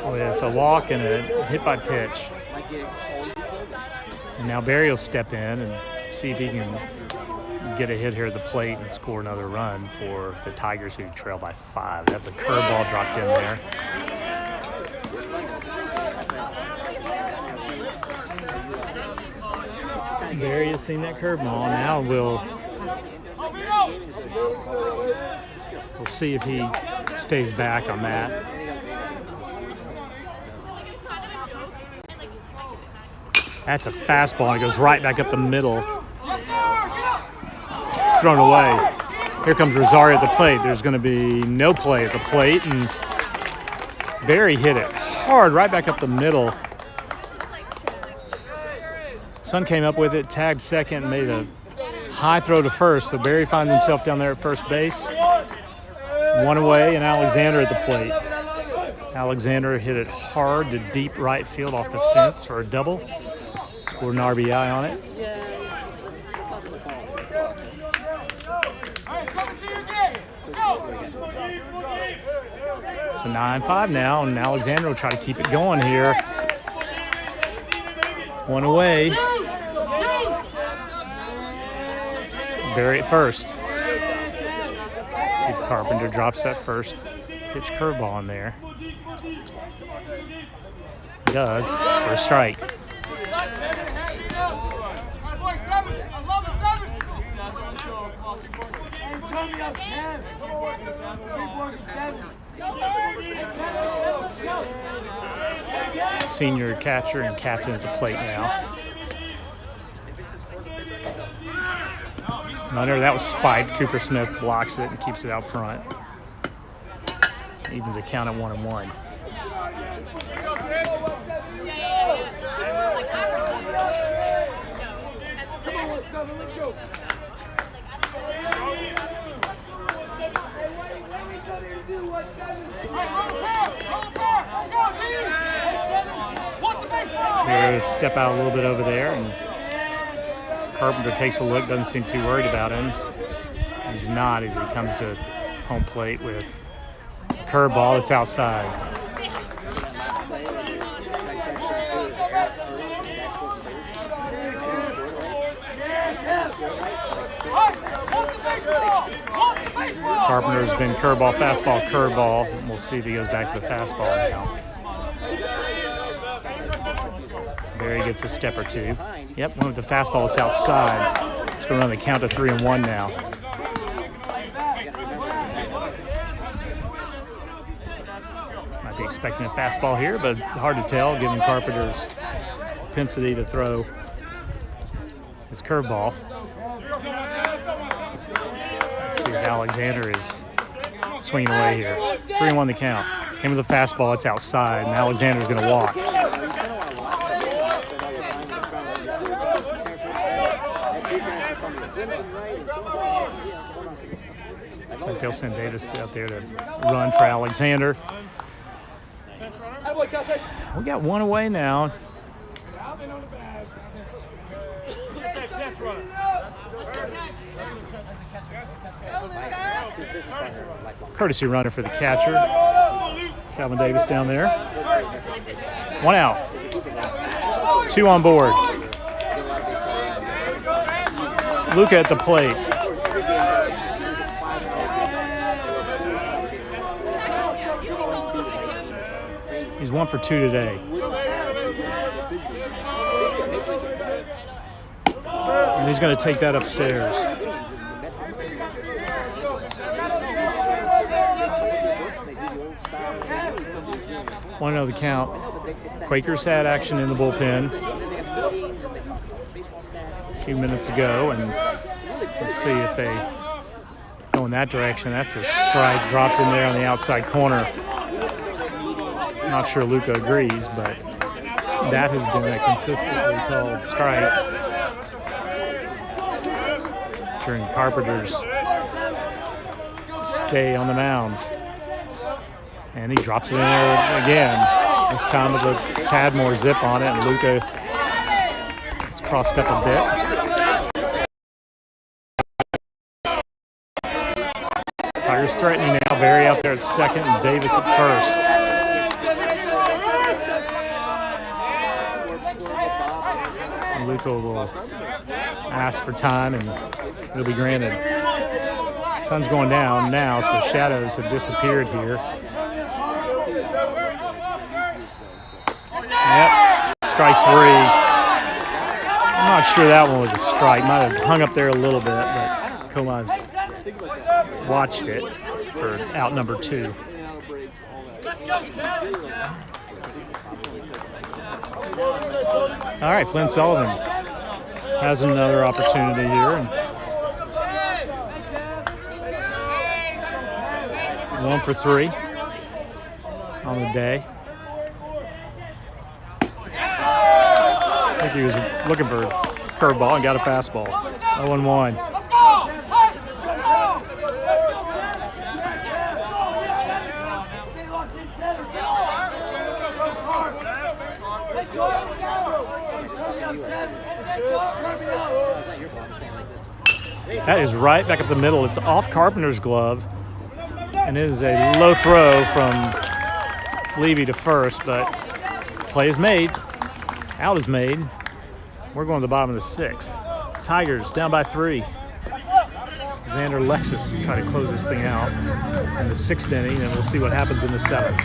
With a walk and a hit by pitch. And now Barry will step in and see if he can get a hit here at the plate and score another run for the Tigers, who trail by 5. That's a curveball dropped in there. Barry has seen that curveball. Now we'll see if he stays back on that. That's a fastball, and it goes right back up the middle. It's thrown away. Here comes Rosario at the plate. There's going to be no play at the plate, and Barry hit it hard right back up the middle. Sun came up with it, tagged second, made a high throw to first. So Barry finds himself down there at first base. 1 away, and Alexander at the plate. Alexander hit it hard to deep right field off the fence for a double. Scored an RBI on it. So 9-5 now, and Alexander will try to keep it going here. 1 away. Barry at first. See if Carpenter drops that first pitch curveball in there. He does for a strike. Senior catcher and captain at the plate now. Runner, that was spiked. Cooper Smith blocks it and keeps it out front. Evens the count at 1-1. Here, step out a little bit over there, and Carpenter takes a look, doesn't seem too worried about him. He's not as he comes to home plate with a curveball that's outside. Carpenter's been curveball, fastball, curveball. We'll see if he goes back to the fastball now. Barry gets a step or two. Yep, went with the fastball. It's outside. It's going to run the count to 3-1 now. Might be expecting a fastball here, but hard to tell given Carpenter's propensity to throw his curveball. Let's see if Alexander is swinging away here. 3-1 the count. Came with a fastball. It's outside, and Alexander's going to walk. Looks like they'll send Davis out there to run for Alexander. We got one away now. Courtesy runner for the catcher. Calvin Davis down there. 1 out. 2 on board. Luca at the plate. He's 1 for 2 today. And he's going to take that upstairs. One of the count. Quakers had action in the bullpen a few minutes ago, and we'll see if they go in that direction. That's a strike dropped in there on the outside corner. Not sure Luca agrees, but that has been a consistently called strike during Carpenter's stay on the mound. And he drops it in there again. This time with a tad more zip on it, and Luca gets crossed up a bit. Tigers threatening now. Barry out there at second and Davis at first. And Luca will ask for time, and it'll be granted. Sun's going down now, so shadows have disappeared here. Yep, strike 3. I'm not sure that one was a strike. Might have hung up there a little bit, but Komav's watched it for out number 2. All right, Flynn Sullivan has another opportunity here. And 1 for 3 on the day. I think he was looking for a curveball and got a fastball. 0-1. That is right back up the middle. It's off Carpenter's glove, and it is a low throw from Levy to first, but play is made. Out is made. We're going to the bottom of the 6th. Tigers down by 3. Xander Lexus try to close this thing out in the 6th inning, and we'll see what happens in the 7th.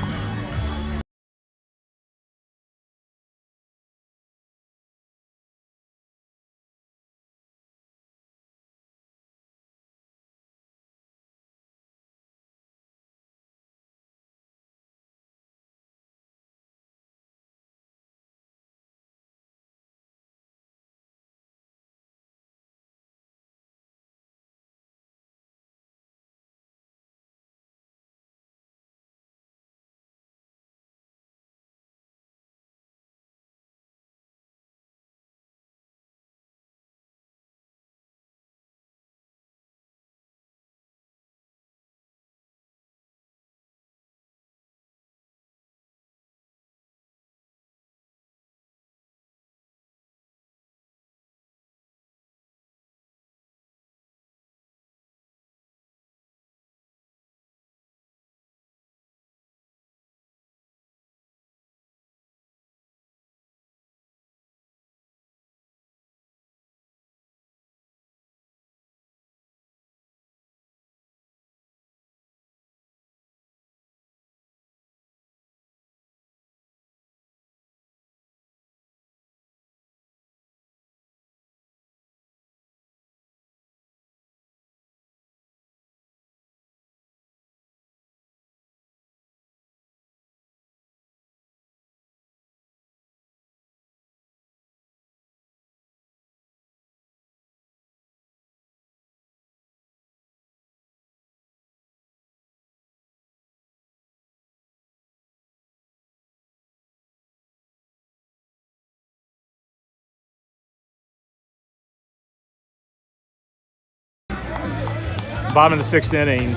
Bottom of the 6th inning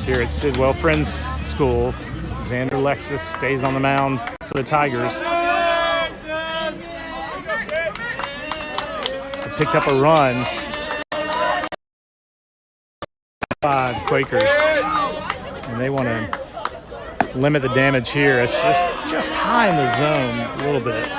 here at Sidwell Friends School. Xander Lexus stays on the mound for the Tigers. They picked up a run. 5 Quakers. And they want to limit the damage here. It's just high in the zone a little bit.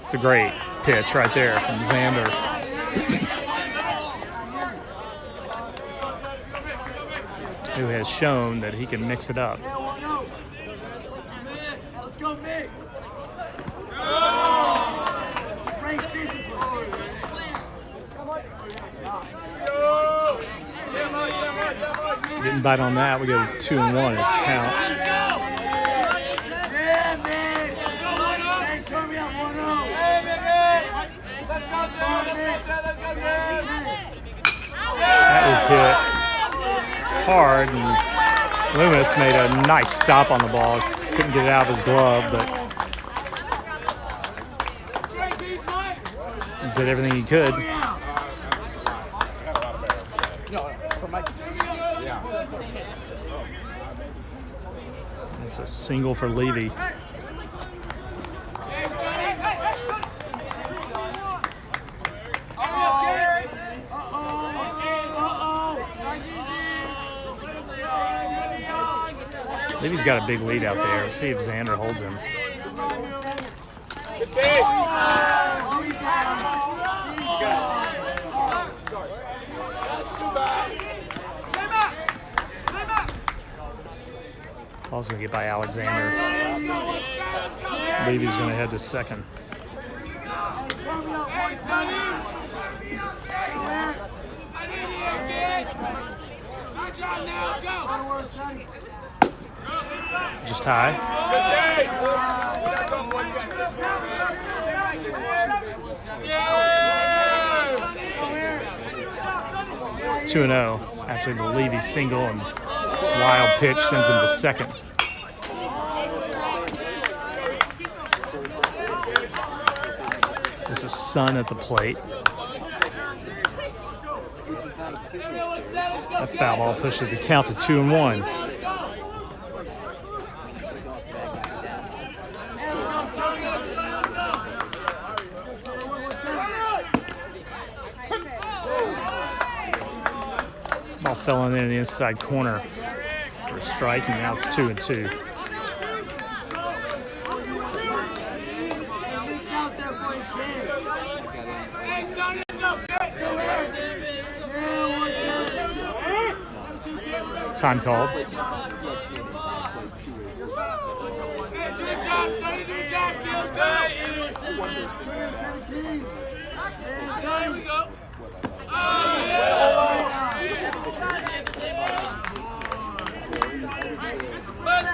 It's a great pitch right there from Xander. Who has shown that he can mix it up. Didn't bite on that. We go 2-1 as count. That was hit hard, and Loomis made a nice stop on the ball. Couldn't get it out of his glove, but did everything he could. It's a single for Levy. Levy's got a big lead out there. Let's see if Xander holds him. Ball's going to get by Alexander. Levy's going to head to second. Just high. 2-0 after the Levy single, and wild pitch sends him to second. This is Sun at the plate. That foul ball pushes the count to 2-1. Ball fell in the inside corner for a strike, and now it's 2-2. Time called. Let's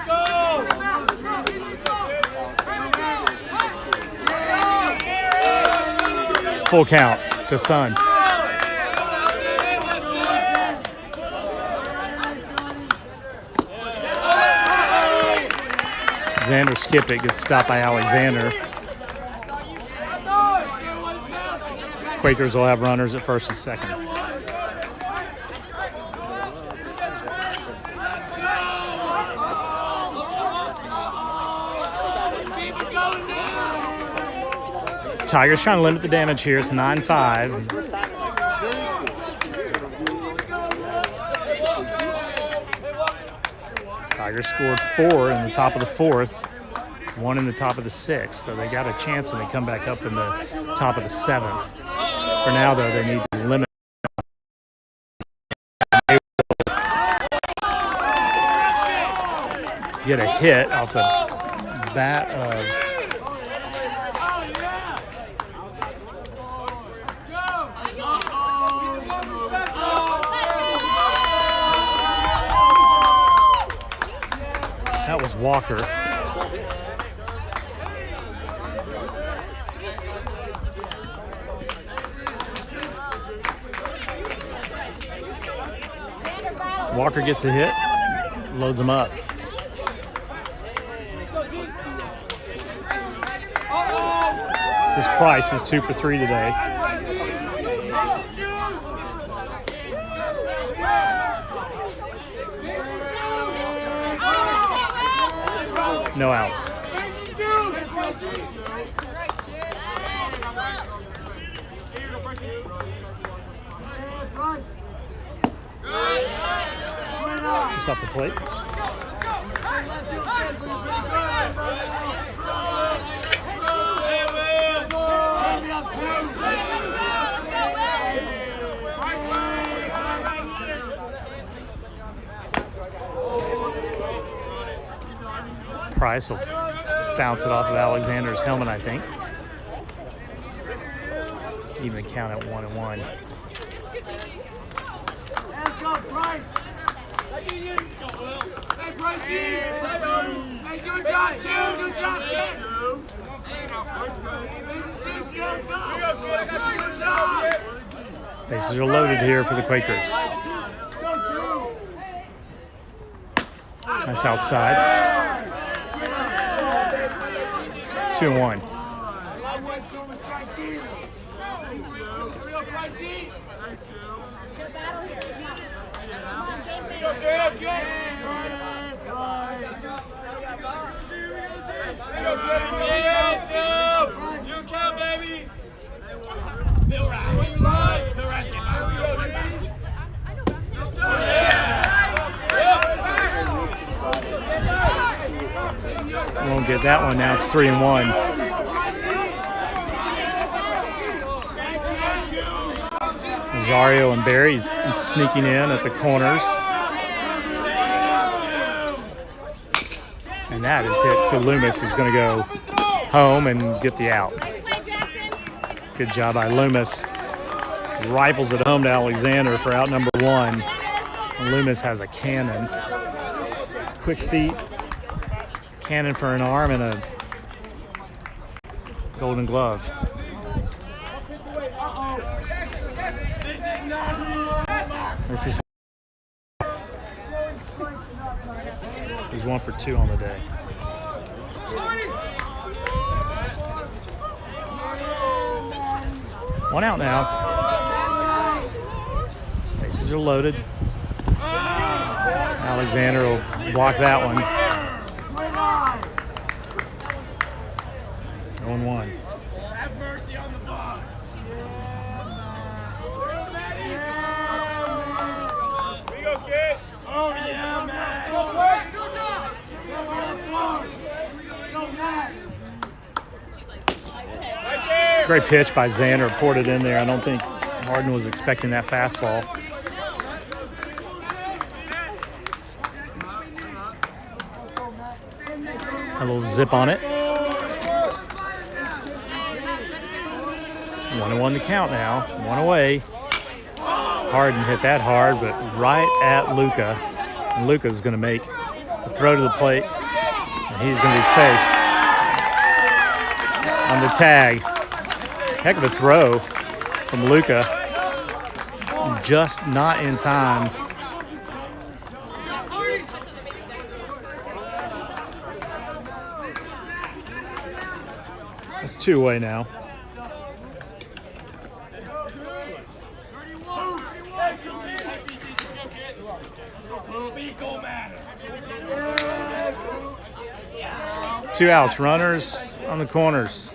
go! Full count to Sun. Xander skipped it, gets stopped by Alexander. Quakers will have runners at first and second. Tigers trying to limit the damage here. It's 9-5. Tigers scored 4 in the top of the 4th, 1 in the top of the 6th, so they got a chance when they come back up in the top of the 7th. For now, though, they need to limit. Get a hit off the bat of that was Walker. Walker gets a hit, loads him up. This is Price is 2 for 3 today. No outs. Just off the plate. Price will bounce it off of Alexander's helmet, I think. Even the count at 1-1. Let's go, Price. Hey, Price, hey, good job, Jim. Good job, kid. Bases are loaded here for the Quakers. That's outside. 2-1. You count, baby. Bill Rice. Bill Rice. Won't get that one now. It's 3-1. Rosario and Barry sneaking in at the corners. And that is hit to Loomis, who's going to go home and get the out. Good job by Loomis. Rifles it home to Alexander for out number 1. And Loomis has a cannon. Quick feet. Cannon for an arm and a golden glove. This is he's 1 for 2 on the day. One out now. Bases are loaded. Alexander will block that one. 0-1. Have mercy on the boss. We go, kid. Oh, yeah, man. Go, work. Go, man. Great pitch by Xander, poured it in there. I don't think Harden was expecting that fastball. A little zip on it. 1-1 the count now. 1 away. Harden hit that hard, but right at Luca. And Luca's going to make a throw to the plate, and he's going to be safe on the tag. Heck of a throw from Luca. Just not in time. It's 2 away now. Two outs, runners on the corners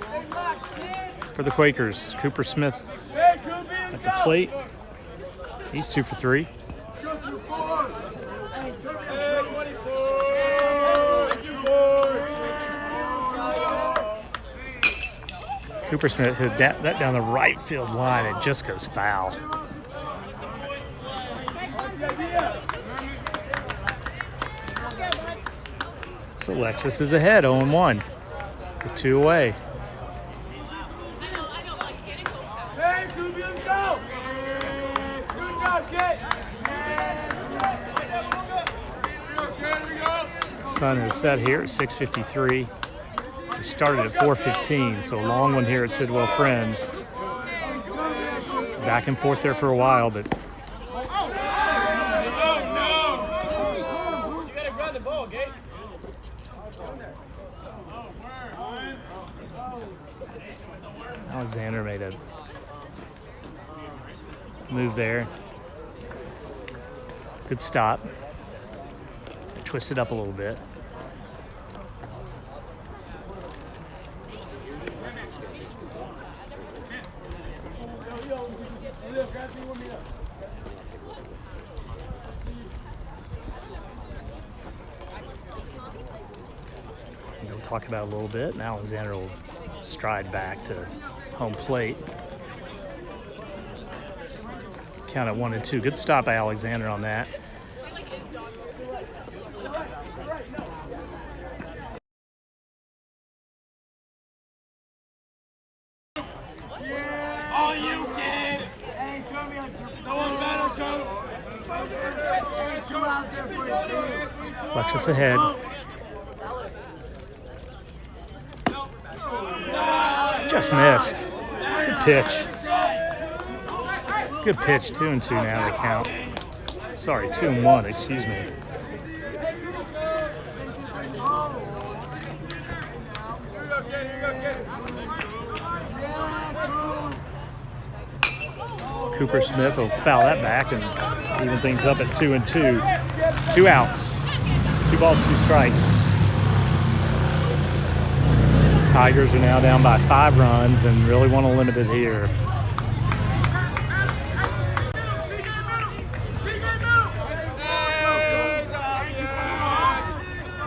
for the Quakers. Cooper Smith at the plate. He's 2 for 3. Cooper Smith hit that down the right field line. It just goes foul. So Lexus is ahead, 0-1. With 2 away. Hey, Cooper, let's go. Good job, kid. Sun is set here at 6:53. We started at 4:15, so a long one here at Sidwell Friends. Back and forth there for a while, but Alexander made a move there. Good stop. Twisted up a little bit. They'll talk about it a little bit, and Alexander will stride back to home plate. Count at 1-2. Good stop by Alexander on that. All you kids! No one better, coach! Alexis ahead. Just missed. Good pitch. Good pitch. 2-2 now they count. Sorry, 2-1, excuse me. Cooper Smith will foul that back and even things up at 2-2. 2 outs. 2 balls, 2 strikes. Tigers are now down by 5 runs and really want to limit it here.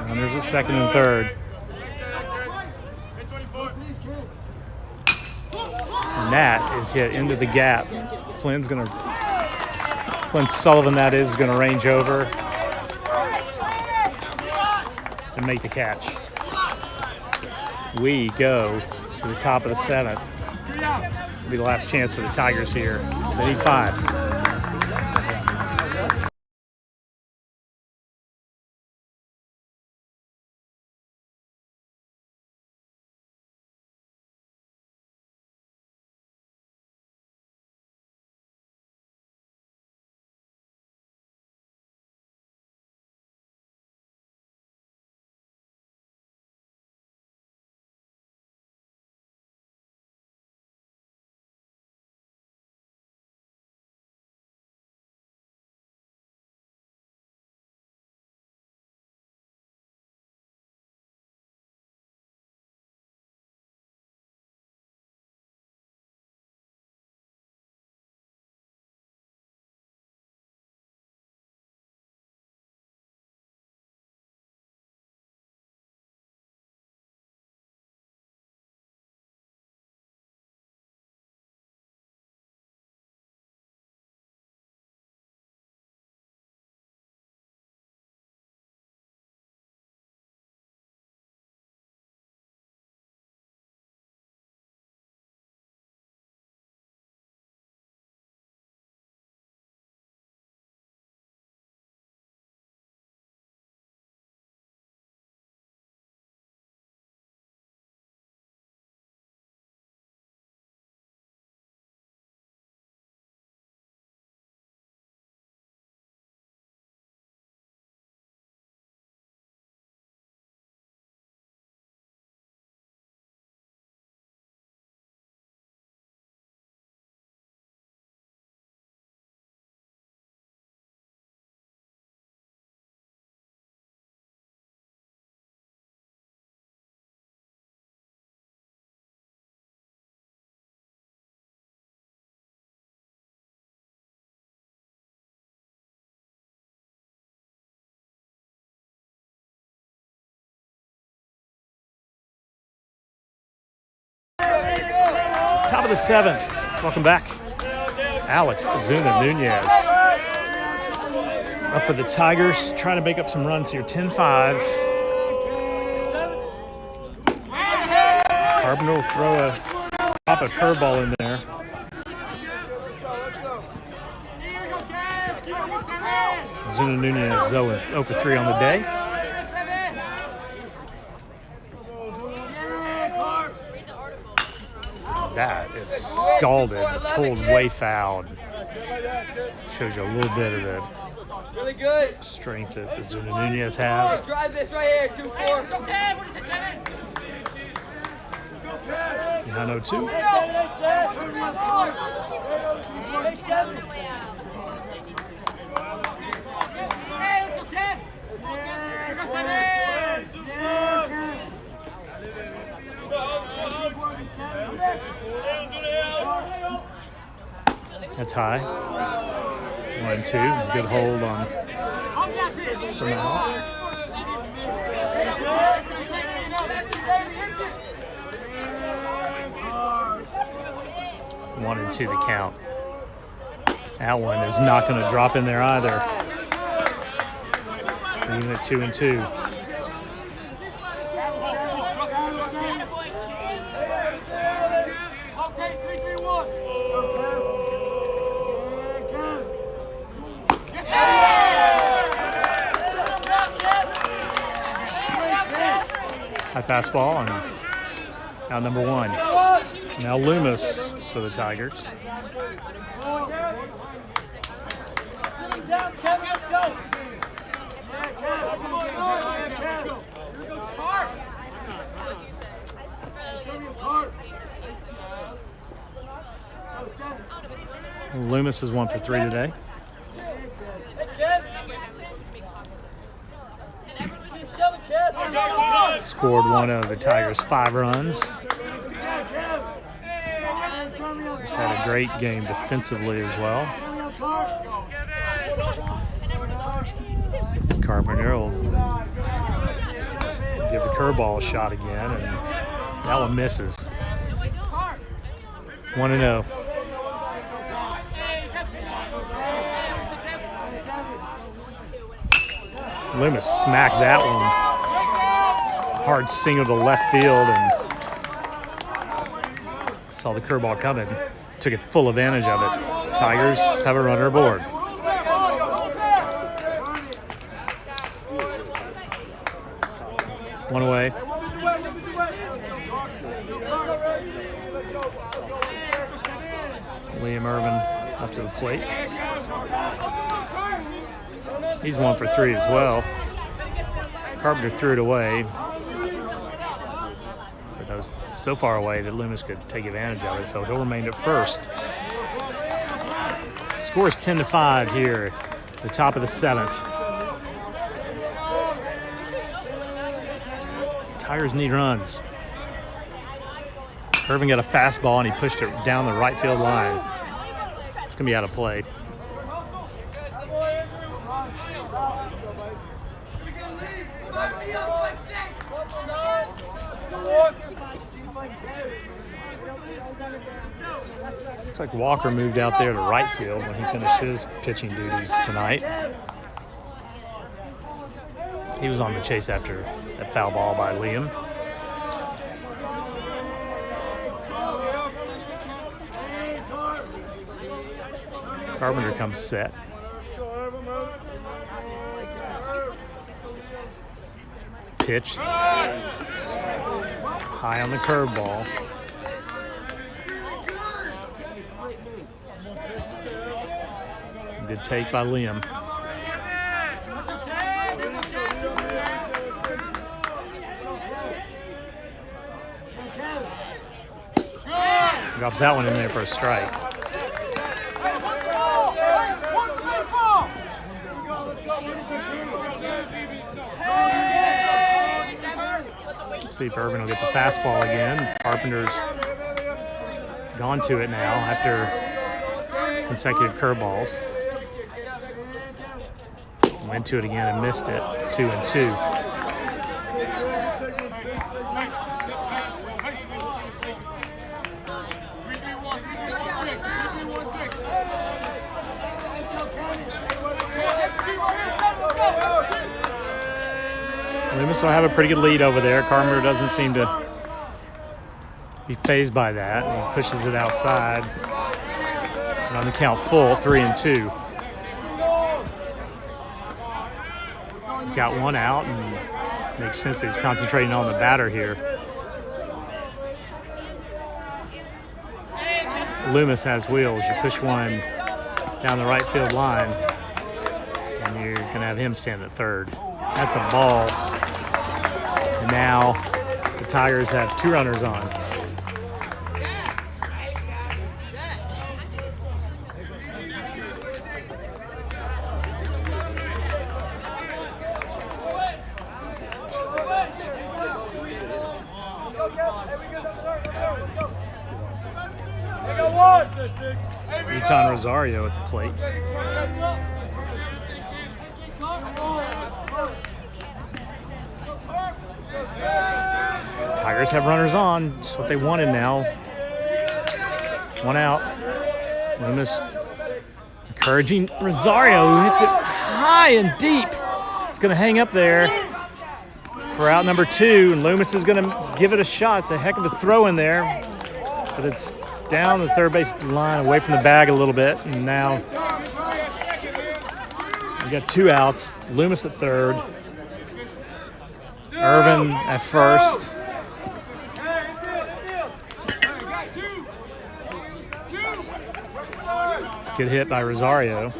And there's a second and third. And that is hit into the gap. Flynn Sullivan, that is, going to range over and make the catch. We go to the top of the 7th. It'll be the last chance for the Tigers here. They need 5. Top of the 7th. Welcome back. Alex Zuna Nunez up for the Tigers, trying to make up some runs here. 10-5. Carpenter will pop a curveball in there. Zuna Nunez 0 for 3 on the day. That is scalded, pulled way fouled. Shows you a little bit of the strength that Zuna Nunez has. Drive this right here, 2-4. Okay, what is it, 7? behind 0-2. That's high. 1-2. Good hold on from Alex. 1-2 the count. That one is not going to drop in there either. Even at 2-2. High fastball and out number 1. Now Loomis for the Tigers. Loomis is 1 for 3 today. Scored one of the Tigers' 5 runs. He's had a great game defensively as well. Carpenter will give the curveball a shot again, and that one misses. 1-0. Loomis smacked that one. Hard single to left field and saw the curveball coming. Took it full advantage of it. Tigers have a runner aboard. One away. Liam Irvin up to the plate. He's 1 for 3 as well. Carpenter threw it away. But that was so far away that Loomis could take advantage of it, so he'll remain at first. Score is 10-5 here, the top of the 7th. Tigers need runs. Irvin got a fastball and he pushed it down the right field line. It's going to be out of play. Looks like Walker moved out there to right field when he finished his pitching duties tonight. He was on the chase after that foul ball by Liam. Carpenter comes set. Pitch. High on the curveball. Good take by Liam. Drops that one in there for a strike. See if Irvin will get the fastball again. Carpenter's gone to it now after consecutive curveballs. Went to it again and missed it. 2-2. Loomis will have a pretty good lead over there. Carpenter doesn't seem to be fazed by that. And he pushes it outside. And on the count full, 3-2. He's got one out, and makes sense that he's concentrating on the batter here. Loomis has wheels. You push one down the right field line, and you're going to have him stand at third. That's a ball. And now the Tigers have 2 runners on. Teton Rosario at the plate. Tigers have runners on. Just what they wanted now. 1 out. Loomis encouraging Rosario, who hits it high and deep. It's going to hang up there for out number 2, and Loomis is going to give it a shot. It's a heck of a throw in there, but it's down the third base line, away from the bag a little bit, and now we got 2 outs. Loomis at third, Irvin at first. Good hit by Rosario.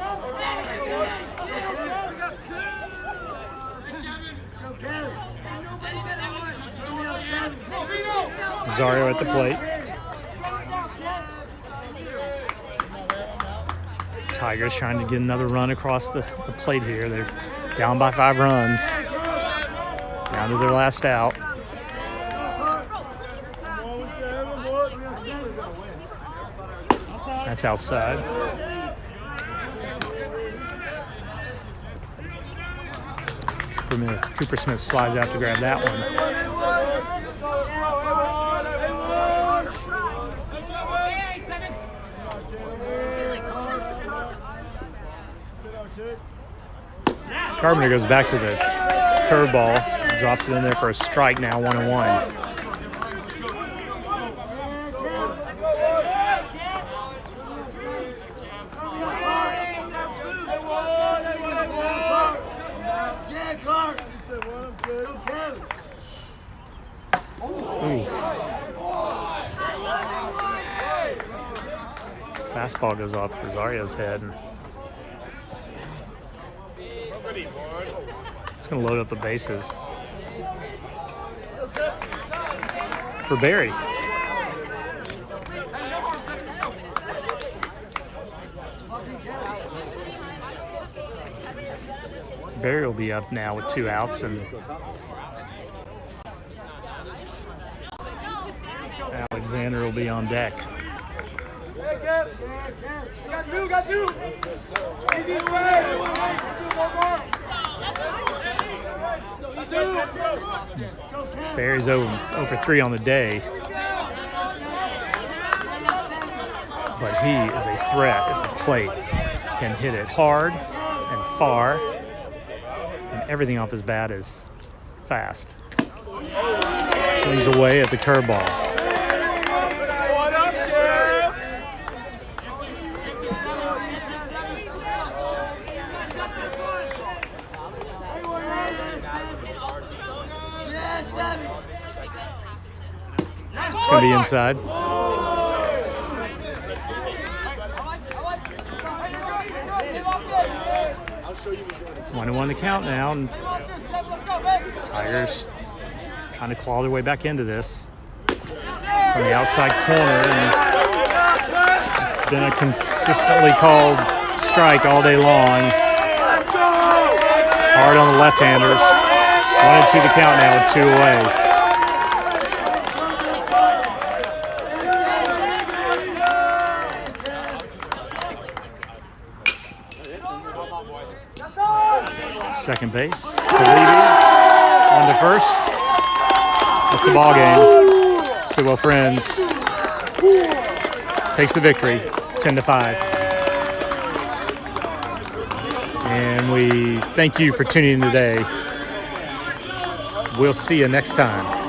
Rosario at the plate. Tigers trying to get another run across the plate here. They're down by 5 runs. Down to their last out. That's outside. Cooper Smith slides out to grab that one. Carpenter goes back to the curveball, drops it in there for a strike now, 1-1. Fastball goes off Rosario's head. It's going to load up the bases for Barry. Barry will be up now with 2 outs, and Alexander will be on deck. Got two. Barry's 0 for 3 on the day, but he is a threat at the plate. Can hit it hard and far, and everything off his bat is fast. Swings away at the curveball. It's going to be inside. 1-1 the count now, and Tigers trying to claw their way back into this. It's on the outside corner, and it's been a consistently called strike all day long. Hard on the left-handers. 1-2 the count now with 2 away. Second base to Levy, on to first. That's the ball game. Sidwell Friends takes the victory, 10-5. And we thank you for tuning in today. We'll see you next time.